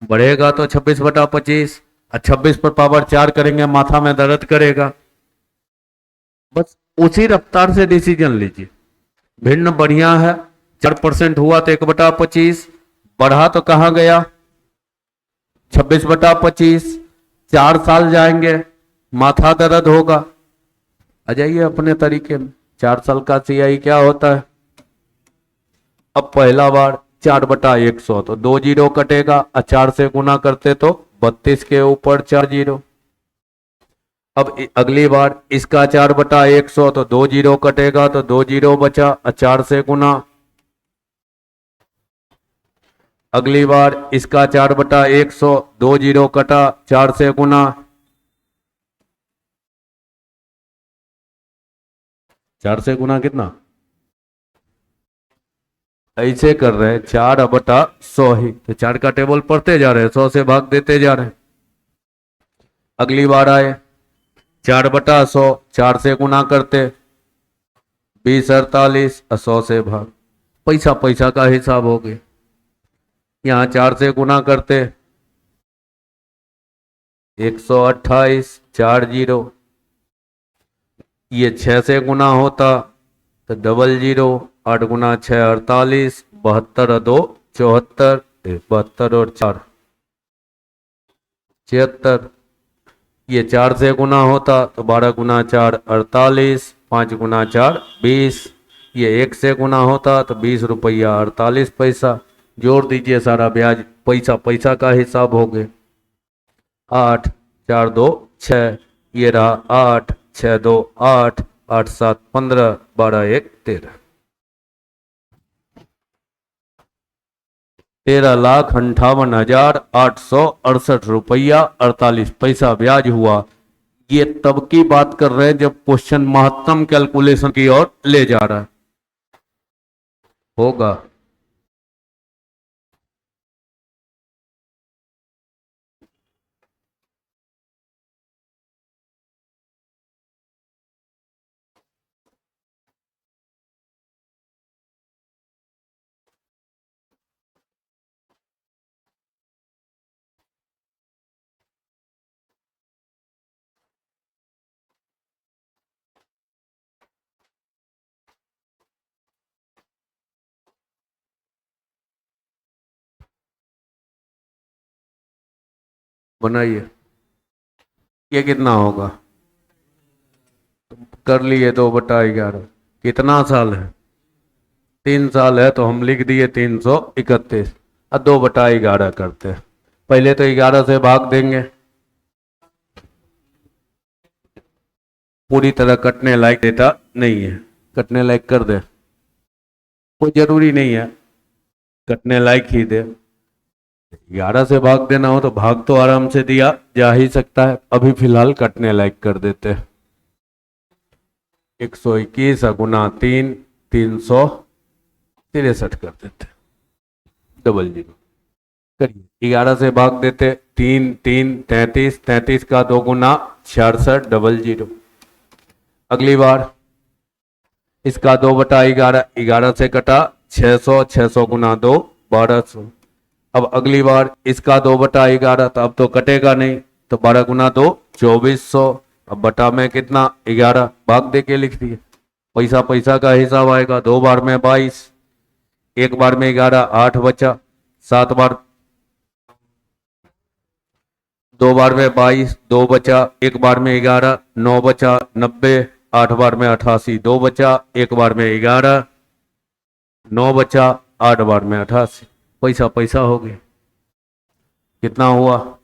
बढ़ेगा तो 26/25, और 26 पर पावर 4 करेंगे माथा में दर्द करेगा। बस उसी रफ्तार से डिसीजन लीजिए। भिन्न बढ़िया है, 4% हुआ तो 1/25, बढ़ा तो कहां गया 26/25, 4 साल जाएंगे माथा दर्द होगा। आ जाइए अपने तरीके में, 4 साल का सीआई क्या होता है। अब पहला बार 4/100 तो 2 जीरो कटेगा, और 4 से गुना करते तो 32 के ऊपर 4 जीरो। अब अगली बार इसका 4/100 तो 2 जीरो कटेगा, तो 2 जीरो बचा, और 4 से गुना। अगली बार इसका 4/100, 2 जीरो कटा, 4 से गुना, 4 से गुना कितना ऐसे कर रहे हैं 4/100 ही, तो 4 का टेबल पढ़ते जा रहे हैं, 100 से भाग देते जा रहे हैं। अगली बार आए 4/100, 4 से गुना करते, 20/48, 100 से भाग, पैसा पैसा का हिसाब हो गया। यहाँ 4 से गुना करते 128, 40, ये 6 से गुना होता तो 00, 8 गुना 6 48, 72 और 2 74, 72 और 4 76, ये 4 से गुना होता तो 12 गुना 4 48, 5 गुना 4 20, ये 1 से गुना होता तो 20 रुपया 48 पैसा। जोड़ दीजिए सारा ब्याज, पैसा पैसा का हिसाब हो गए। 8 4 2 6, ये रहा 8 6 2 8, 8 7 15, 12 1 13, 13,58,868 रुपया 48 पैसा ब्याज हुआ। ये तब की बात कर रहे हैं जब क्वेश्चन महत्तम कैलकुलेशन की ओर ले जा रहा है। होगा बनाइए। ये कितना होगा, कर लिए 2/11, कितना साल है, 3 साल है, तो हम लिख दिए 331। अब 2/11 करते हैं। पहले तो 11 से भाग देंगे, पूरी तरह कटने लायक डेटा नहीं है, कटने लायक कर दे, कोई जरूरी नहीं है कटने लायक ही दे। 11 से भाग देना हो तो भाग तो आराम से दिया जा ही सकता है, अभी फिलहाल कटने लायक कर देते हैं। 121 गुना 3, 363 कर देते, 00 करिए। 11 से भाग देते 3 3 33, 33 का 2 गुना 66, 00। अगली बार इसका 2/11, 11 से कटा 600, 600 गुना 2 1200। अब अगली बार इसका 2/11, तो अब तो कटेगा नहीं, तो 12 गुना 2 2400। अब बटा में कितना 11, भाग दे के लिख दिए, पैसा पैसा का हिसाब आएगा। 2 बार में 22, 1 बार में 11, 8 बचा, 7 बार, 2 बार में 22, 2 बचा, 1 बार में 11, 9 बचा, 90, 8 बार में 88, 2 बचा, 1 बार में 11, 9 बचा, 8 बार में 88, पैसा पैसा हो गया। कितना हुआ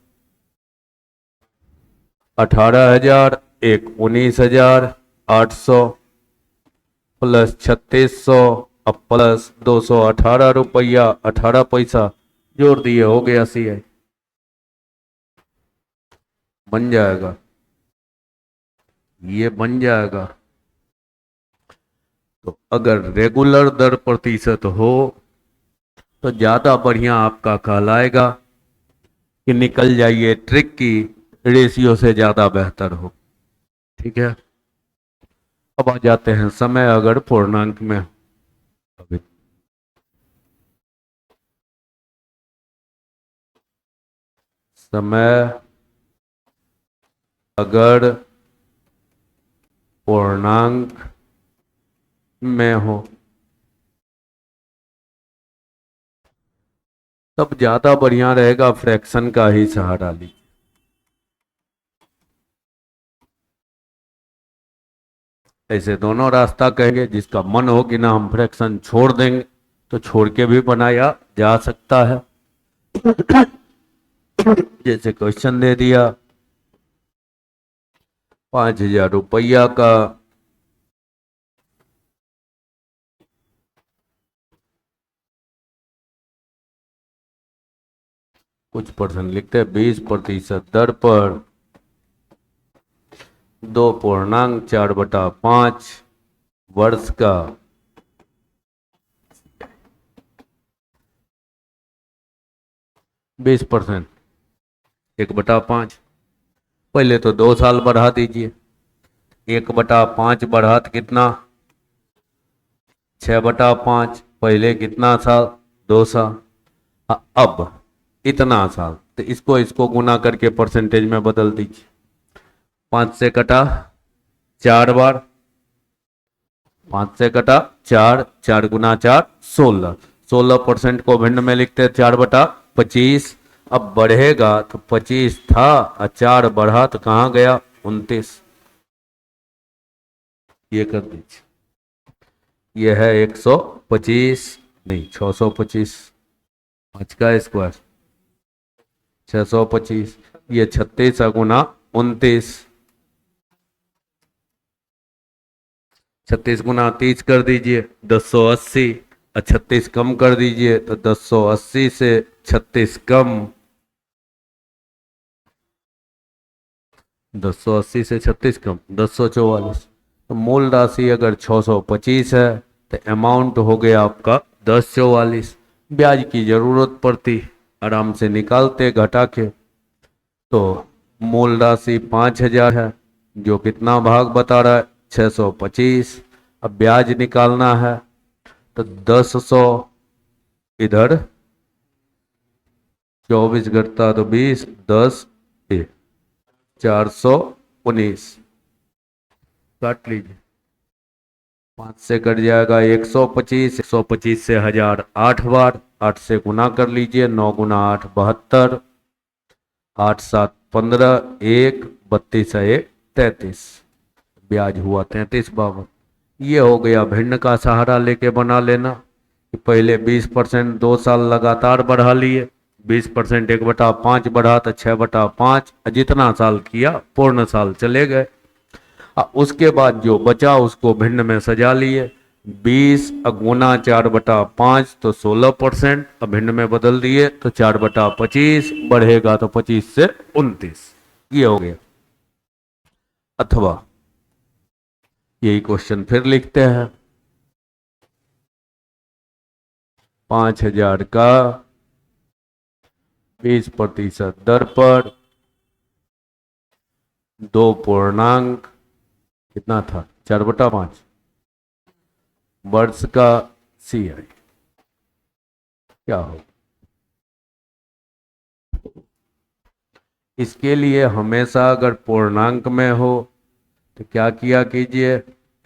18,000, 19,800 प्लस 3600, अब प्लस 218 रुपया 18 पैसा, जोड़ दिए हो गया CI, बन जाएगा, ये बन जाएगा। तो अगर रेगुलर दर प्रतिशत हो तो ज्यादा बढ़िया आपका कहलाएगा कि निकल जाइए ट्रिक की रेशियो से ज्यादा बेहतर हो। ठीक है, अब आ जाते हैं समय अगर पूर्णांक में हो। अभी समय अगर पूर्णांक में हो तब ज्यादा बढ़िया रहेगा फ्रैक्शन का ही सहारा लीजिए। ऐसे दोनों रास्ता कहेंगे, जिसका मन हो कि ना हम फ्रैक्शन छोड़ देंगे तो छोड़ के भी बनाया जा सकता है। जैसे क्वेश्चन दे दिया 5,000 रुपया का कुछ परसेंट लिखते हैं, 20% दर पर 2.4/5 वर्ष का 20%, 1/5। पहले तो 2 साल बढ़ा दीजिए, 1/5 बढ़ा तो कितना, 6/5। पहले कितना साल, 2 साल। अब इतना साल, तो इसको इसको गुना करके परसेंटेज में बदल दीजिए। 5 से कटा 4 बार, 5 से कटा 4, 4 × 4 16। 16% को भिन्न में लिखते हैं 4/25। अब बढ़ेगा तो 25 था और 4 बढ़ा तो कहाँ गया, 29। ये कर दीजिए, ये है 125, नहीं 625। 5 का स्क्वायर 625, ये 36 गुना 29। 36 गुना 30 कर दीजिए, 1080। 36 कम कर दीजिए तो 1080 से 36 कम, 1080 से 36 कम 1044। तो मूल राशि अगर 625 है तो अमाउंट हो गया आपका 1044। ब्याज की जरूरत पड़ती आराम से निकालते घटा के। तो मूल राशि 5000 है, जो कितना भाग बता रहा है, 625। अब ब्याज निकालना है तो 10 इधर 24 घटता तो 20, 10 419 काट लीजिए। 5 से कट जाएगा 125, 125 से 1000 8 बार, 8 से गुना कर लीजिए, 9 × 8 72, 8 7 15, 1 32 है 1 33। ब्याज हुआ 33 ये हो गया भिन्न का सहारा लेके बना लेना कि पहले 20% 2 साल लगातार बढ़ा लिए, 20% 1/5 बढ़ा तो 6/5, जितना साल किया पूर्ण साल चले गए। उसके बाद जो बचा उसको भिन्न में सजा लिए, 20 गुना 4/5 तो 16%, अब भिन्न में बदल दिए तो 4/25 बढ़ेगा तो 25 से 29। ये हो गया। अथवा यही क्वेश्चन फिर लिखते हैं, 5000 का 20% दर पर 2 पूर्णांक कितना था, 4/5 वर्ष का CI क्या हो। इसके लिए हमेशा अगर पूर्णांक में हो तो क्या किया कीजिए,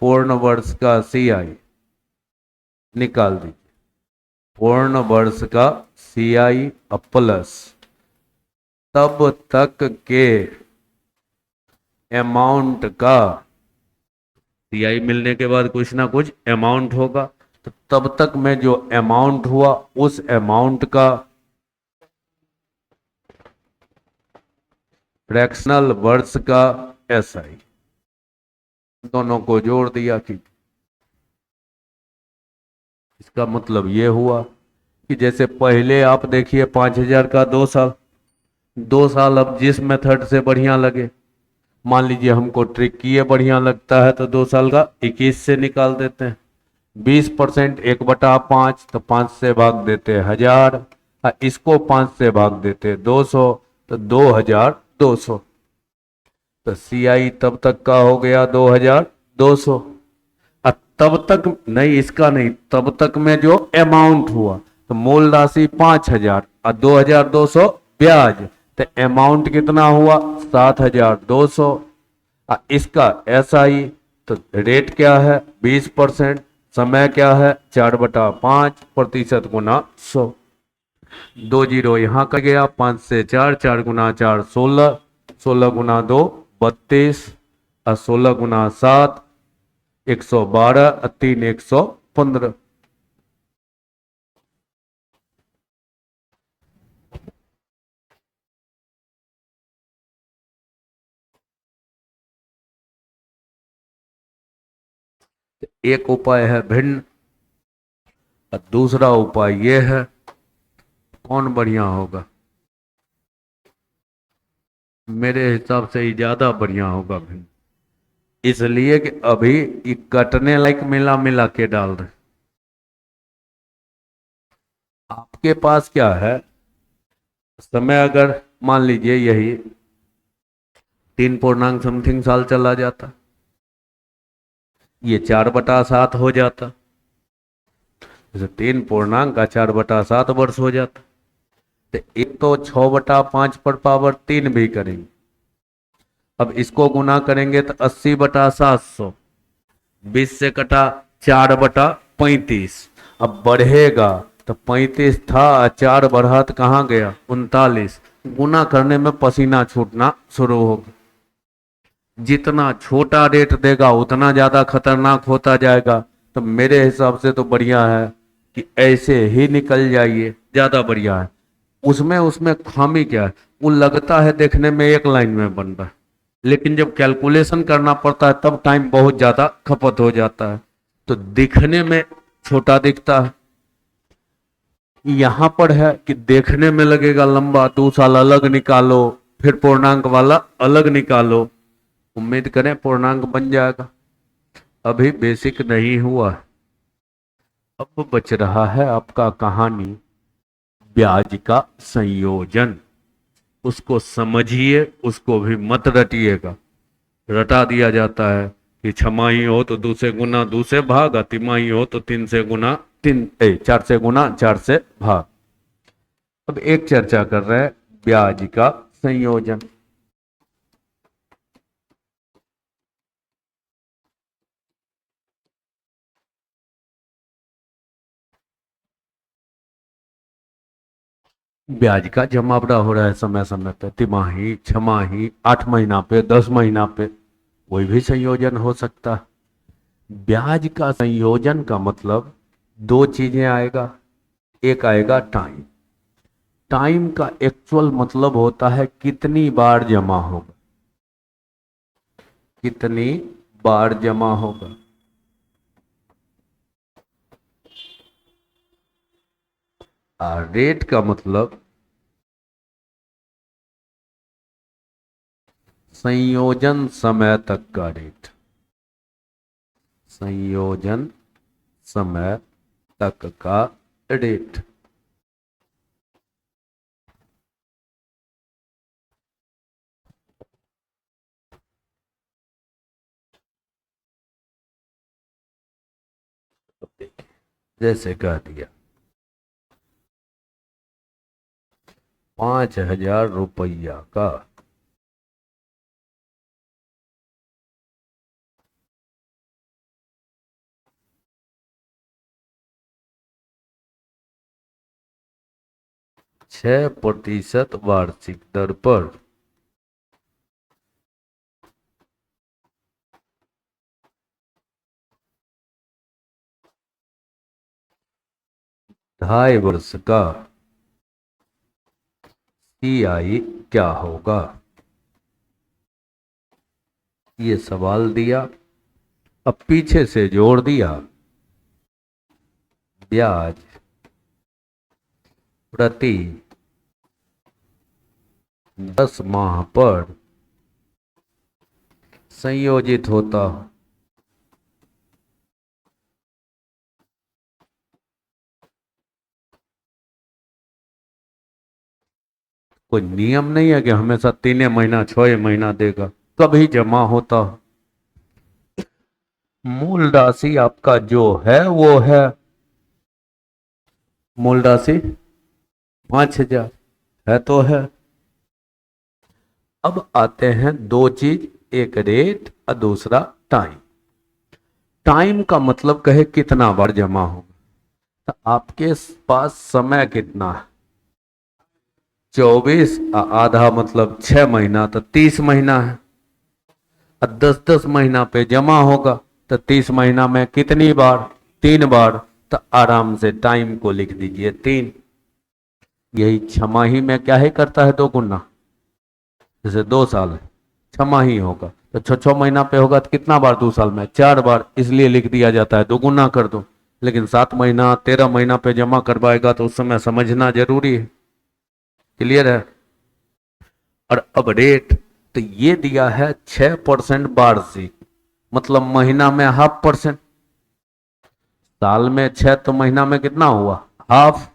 पूर्ण वर्ष का CI निकाल दीजिए, पूर्ण वर्ष का CI प्लस तब तक के अमाउंट का, CI मिलने के बाद कुछ ना कुछ अमाउंट होगा, तो तब तक में जो अमाउंट हुआ उस अमाउंट का फ्रैक्शनल वर्ष का SI, दोनों को जोड़ दिया कि इसका मतलब ये हुआ कि जैसे पहले आप देखिए 5000 का 2 साल, 2 साल अब जिस मेथड से बढ़िया लगे, मान लीजिए हमको ट्रिक किए बढ़िया लगता है तो 2 साल का 21 से निकाल देते हैं। 20% 1/5 तो 5 से भाग देते 1000, इसको 5 से भाग देते 200 तो 2200। तो CI तब तक का हो गया 2200। तब तक नहीं, इसका नहीं, तब तक में जो अमाउंट हुआ, तो मूल राशि 5000 और 2200 ब्याज, तो अमाउंट कितना हुआ 7200। इसका SI तो रेट क्या है 20%, समय क्या है 4/5, प्रतिशत गुना 100। 2 जीरो यहाँ का गया, 5 से 4, 4 × 4 16, 16 × 2 32 और 16 × 7 112 और 3 115। एक उपाय है भिन्न और दूसरा उपाय यह है, कौन बढ़िया होगा, मेरे हिसाब से ही ज्यादा बढ़िया होगा भिन्न, इसलिए कि अभी ये कटने लायक मिला मिला के डाल रहे। आपके पास क्या है, समय अगर मान लीजिए यही 3 पूर्णांक समथिंग साल चला जाता, ये 4/7 हो जाता, जैसे 3 पूर्णांक का 4/7 वर्ष हो जाता। तो एक तो 6/5 पर पावर 3 भी करेंगे। अब इसको गुना करेंगे तो 80/700, 20 से कटा 4/35। अब बढ़ेगा तो 35 था, 4 बढ़ा तो कहाँ गया 39। गुना करने में पसीना छूटना शुरू होगा। जितना छोटा रेट देगा उतना ज्यादा खतरनाक होता जाएगा। तो मेरे हिसाब से तो बढ़िया है कि ऐसे ही निकल जाइए, ज्यादा बढ़िया है। उसमें उसमें खामी क्या है, वो लगता है देखने में एक लाइन में बन रहा है, लेकिन जब कैलकुलेशन करना पड़ता है तब टाइम बहुत ज्यादा खपत हो जाता है। तो दिखने में छोटा दिखता है। यहां पर है कि देखने में लगेगा लंबा, 2 साल अलग निकालो, फिर पूर्णांक वाला अलग निकालो। उम्मीद करें पूर्णांक बन जाएगा। अभी बेसिक नहीं हुआ। अब बच रहा है आपका कहानी ब्याज का संयोजन। उसको समझिए, उसको भी मत रटिएगा। रटा दिया जाता है कि छमाही हो तो 2 से गुना 2 से भाग, तिमाही हो तो 3 से गुना 4 से गुना 4 से भाग। अब एक चर्चा कर रहे हैं ब्याज का संयोजन। ब्याज का जमावड़ा हो रहा है समय समय पे, तिमाही, छमाही, 8 महीना पे, 10 महीना पे, कोई भी संयोजन हो सकता है। ब्याज का संयोजन का मतलब दो चीजें आएगा। एक आएगा टाइम। टाइम का एक्चुअल मतलब होता है कितनी बार जमा होगा, कितनी बार जमा होगा। और रेट का मतलब संयोजन समय तक का रेट, संयोजन समय तक का रेट। जैसे कह दिया 5,000 रुपया का 6% वार्षिक दर पर ढाई वर्ष का CI क्या होगा। ये सवाल दिया। अब पीछे से जोड़ दिया ब्याज प्रति 10 माह पर संयोजित होता। कोई नियम नहीं है कि हमेशा 3 महीना 6 महीना देगा, कभी जमा होता। मूल राशि आपका जो है वो है, मूल राशि 5,000 है तो है। अब आते हैं दो चीज, एक रेट और दूसरा टाइम। टाइम का मतलब कहे कितना बार जमा होगा। तो आपके पास समय कितना है, 24 आधा मतलब 6 महीना, तो 30 महीना है। और 10-10 महीना पे जमा होगा, तो 30 महीना में कितनी बार, 3 बार। तो आराम से टाइम को लिख दीजिए 3। यही छमाही में क्या ही करता है 2 गुना, जैसे 2 साल है, छमाही होगा तो 6-6 महीना पे होगा तो कितना बार 2 साल में, 4 बार, इसलिए लिख दिया जाता है 2 गुना कर दो। लेकिन 7 महीना 13 महीना पे जमा करवाएगा तो उस समय समझना जरूरी है। क्लियर है। और अब रेट, तो ये दिया है 6% वार्षिक, मतलब महीना में 0.5%। साल में 6 तो महीना में कितना हुआ, हाफ।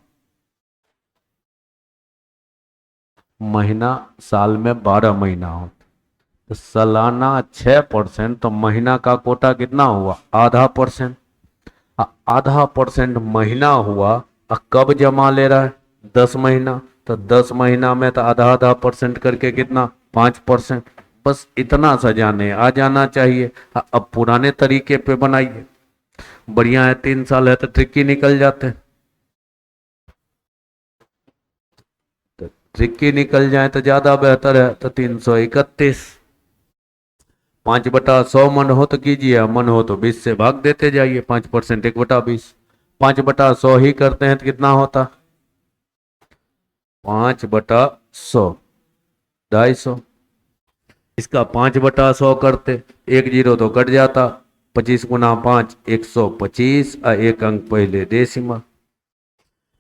महीना साल में 12 महीना हो तो सालाना 6%, तो महीना का कोटा कितना हुआ? आधा परसेंट। आधा परसेंट महीना हुआ। कब जमा ले रहा है? 10 महीना। तो 10 महीना में तो आधा आधा परसेंट करके कितना? 5%। बस इतना सा जाने आ जाना चाहिए। अब पुराने तरीके पे बनाइए, बढ़िया है। 3 साल है तो ट्रिकी निकल जाते हैं, तो ट्रिकी निकल जाए तो ज्यादा बेहतर है। तो 331, 5/100 मन हो तो कीजिए, मन हो तो 20 से भाग देते जाइए। 5%, 1/20। 5/100 ही करते हैं तो कितना होता? 5/100, 250। इसका 5/100 करते, एक जीरो तो कट जाता। 25 × 5, 125, और एक अंक पहले डेसिमल।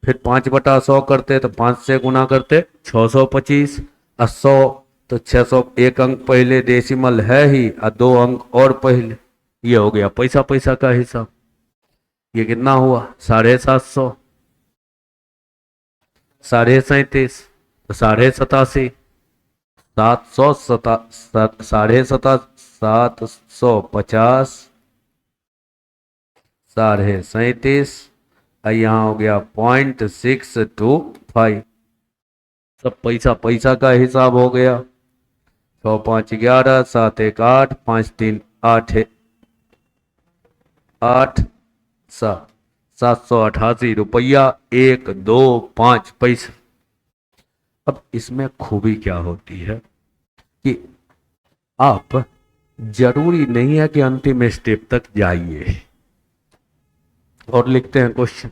फिर 5/100 करते तो 5 से गुना करते 625, और 100 तो 600, एक अंक पहले डेसिमल है ही, और दो अंक और पहले। ये हो गया पैसा पैसा का हिसाब। ये कितना हुआ? 750, 37.5, 87, 750, 37, और यहाँ हो गया 0.625। सब पैसा पैसा का हिसाब हो गया। 6×5 = 11, 7×1 = 8, 5×3 = 8, 8, 788 रुपया 125 पैसा। अब इसमें खूबी क्या होती है कि आप जरूरी नहीं है कि अंतिम स्टेप तक जाइए। और लिखते हैं क्वेश्चन।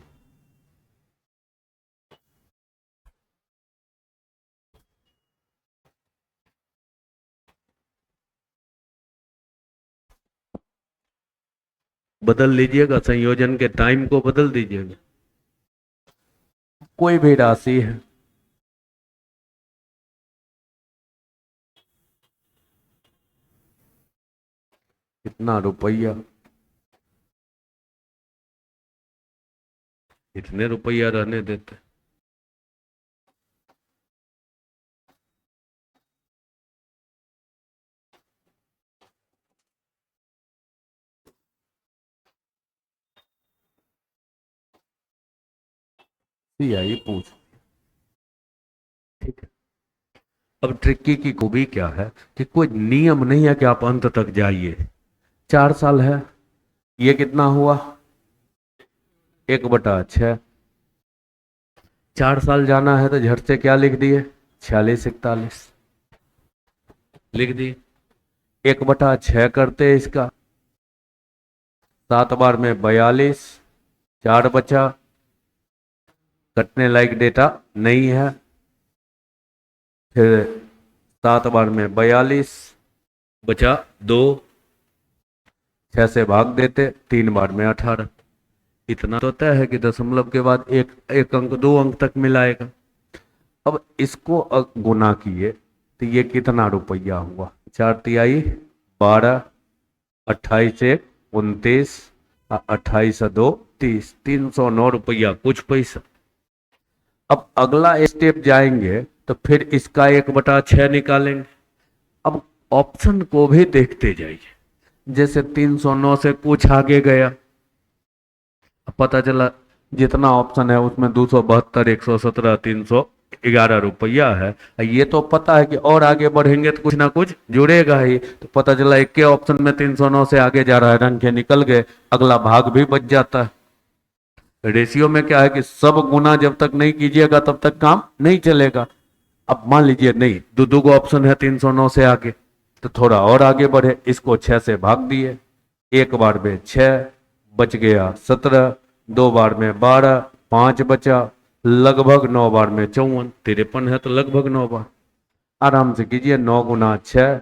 बदल लीजिएगा, संयोजन के टाइम को बदल दीजिएगा। कोई भी राशि है, कितना रुपया, इतने रुपया रहने देते। यही पूछ, ठीक है। अब ट्रिकी की खूबी क्या है कि कोई नियम नहीं है कि आप अंत तक जाइए। 4 साल है, ये कितना हुआ? 1/6। 4 साल जाना है तो झट से क्या लिख दिए? 46, 41 लिख दिए। 1/6 करते इसका, 7 बार में 42, 4 बचा। कटने लायक डेटा नहीं है। फिर 7 बार में 42 बचा 2, 6 से भाग देते, 3 बार में 18। इतना तो तय है कि दशमलव के बाद एक एक अंक 2 अंक तक मिलाएगा। अब इसको गुना किए तो ये कितना रुपया हुआ? 4×3 = 12, 28×1 = 29, 28×2 = 30, 309 रुपया कुछ पैसा। अब अगला स्टेप जाएंगे तो फिर इसका 1/6 निकालेंगे। अब ऑप्शन को भी देखते जाइए। जैसे 309 से कुछ आगे गया, अब पता चला जितना ऑप्शन है उसमें 272, 117, 311 रुपया है। ये तो पता है कि और आगे बढ़ेंगे तो कुछ ना कुछ जुड़ेगा ही। तो पता चला एक के ऑप्शन में 309 से आगे जा रहा है, रंग के निकल गए, अगला भाग भी बच जाता है। रेशियो में क्या है कि सब गुना जब तक नहीं कीजिएगा तब तक काम नहीं चलेगा। अब मान लीजिए नहीं, दो दो को ऑप्शन है 309 से आगे, तो थोड़ा और आगे बढ़े, इसको 6 से भाग दिए। एक बार में 6 बच गया 17, 2 बार में 12, 5 बचा, लगभग 9 बार में 54, 53 है तो लगभग 9 बार। आराम से कीजिए। 9×6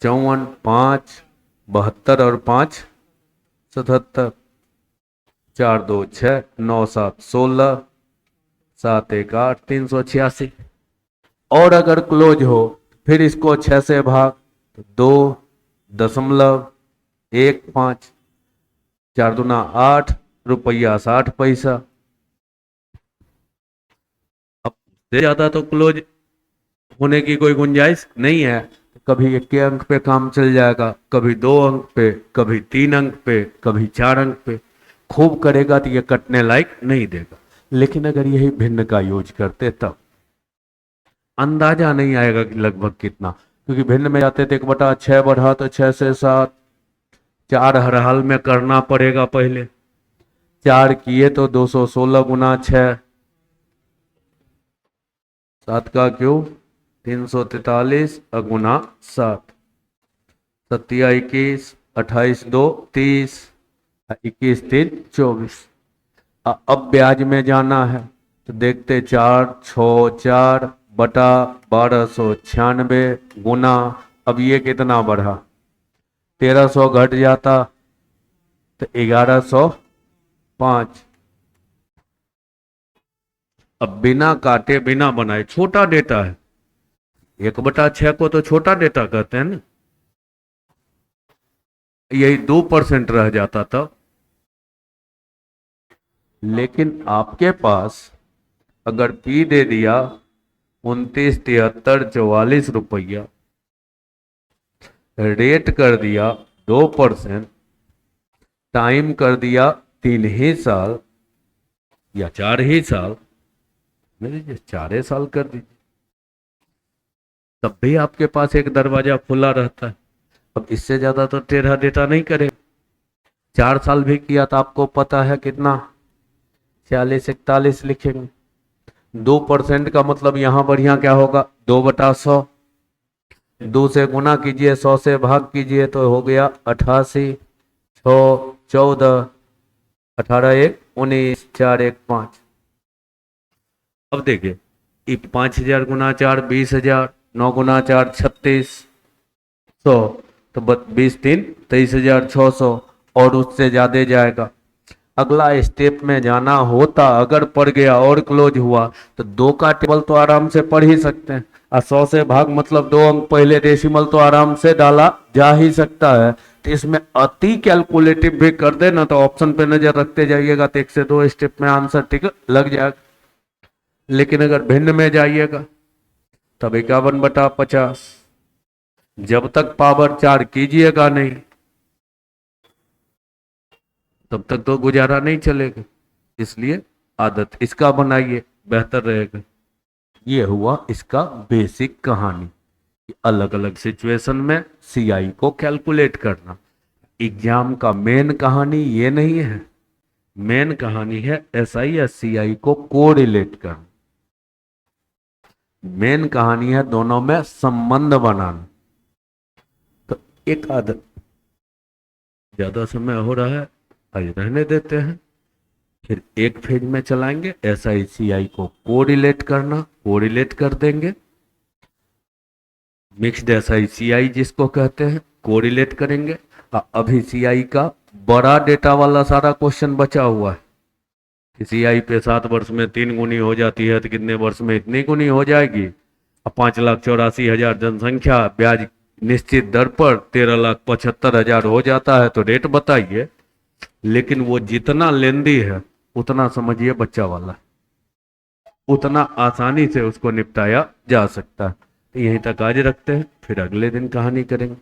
= 54, 5 72 और 5 77, 4×2 = 6, 9×7 = 16, 7×1 = 8, 386। और अगर क्लोज हो फिर इसको 6 से भाग तो 2.15, 4×2 = 8, रुपया 60 पैसा। से ज्यादा तो क्लोज होने की कोई गुंजाइश नहीं है। कभी एक के अंक पे काम चल जाएगा, कभी 2 अंक पे, कभी 3 अंक पे, कभी 4 अंक पे। खूब करेगा तो ये कटने लायक नहीं देगा। लेकिन अगर यही भिन्न का यूज करते तब अंदाजा नहीं आएगा कि लगभग कितना, क्योंकि भिन्न में जाते थे 1/6 बढ़ा तो 6 से 7, 4 हर हाल में करना पड़ेगा पहले। 4 किए तो 216 गुना 6, 7 का क्यूब 343 गुना 7, 7 21, 28 2 30, 21 3 24। अब ब्याज में जाना है तो देखते 4 6 4 बटा 1296 गुना, अब ये कितना बढ़ा, 1300 घट जाता तो 1105। अब बिना काटे बिना बनाए छोटा डेटा है, 1/6 को तो छोटा डेटा कहते हैं ना, यही 2% रह जाता था। लेकिन आपके पास अगर पी दे दिया 29 73 44 रुपया, रेट कर दिया 2%, टाइम कर दिया 3 ही साल या 4 ही साल, नहीं 4 साल कर दीजिए, तब भी आपके पास एक दरवाजा खुला रहता है। अब इससे ज्यादा तो टेढ़ा डेटा नहीं करेगा। 4 साल भी किया तो आपको पता है कितना, 40 41 लिखेंगे। 2% का मतलब यहां बढ़िया क्या होगा, 2/100, 2 से गुना कीजिए, 100 से भाग कीजिए तो हो गया 88, 6 14, 18 1 19, 4 1 5। अब देखिए 5000 गुना 4 20,000, 9 गुना 4 3600, तो 20 3 23,600, और उससे ज्यादा जाएगा। अगला स्टेप में जाना होता, अगर पड़ गया और क्लोज हुआ तो 2 का टेबल तो आराम से पढ़ ही सकते हैं, और 100 से भाग मतलब 2 अंक पहले डेसिमल तो आराम से डाला जा ही सकता है। तो इसमें अति कैलकुलेटिव भी कर देना तो ऑप्शन पे नजर रखते जाइएगा तो 1 से 2 स्टेप में आंसर ठीक लग जाएगा। लेकिन अगर भिन्न में जाइएगा तब 51/50, जब तक पावर 4 कीजिएगा नहीं तब तक तो गुजारा नहीं चलेगा। इसलिए आदत इसका बनाइए, बेहतर रहेगा। ये हुआ इसका बेसिक कहानी, अलग अलग सिचुएशन में सीआई को कैलकुलेट करना। एग्जाम का मेन कहानी ये नहीं है, मेन कहानी है एसआई या सीआई को कोरिलेट करना। मेन कहानी है दोनों में संबंध बनाना। तो एक आदत, ज्यादा समय हो रहा है आज रहने देते हैं, फिर एक फेज में चलाएंगे एसआई सीआई को कोरिलेट करना, कोरिलेट कर देंगे। मिक्स्ड एसआई सीआई जिसको कहते हैं कोरिलेट करेंगे। अभी सीआई का बड़ा डेटा वाला सारा क्वेश्चन बचा हुआ है। सीआई पे 7 वर्ष में 3 गुनी हो जाती है तो कितने वर्ष में इतनी गुनी हो जाएगी। अब 5,84,000 जनसंख्या, ब्याज निश्चित दर पर 13,75,000 हो जाता है तो रेट बताइए। लेकिन वो जितना लेंदी है उतना समझिए बच्चा वाला, उतना आसानी से उसको निपटाया जा सकता है। तो यहीं तक आज रखते हैं, फिर अगले दिन कहानी करेंगे।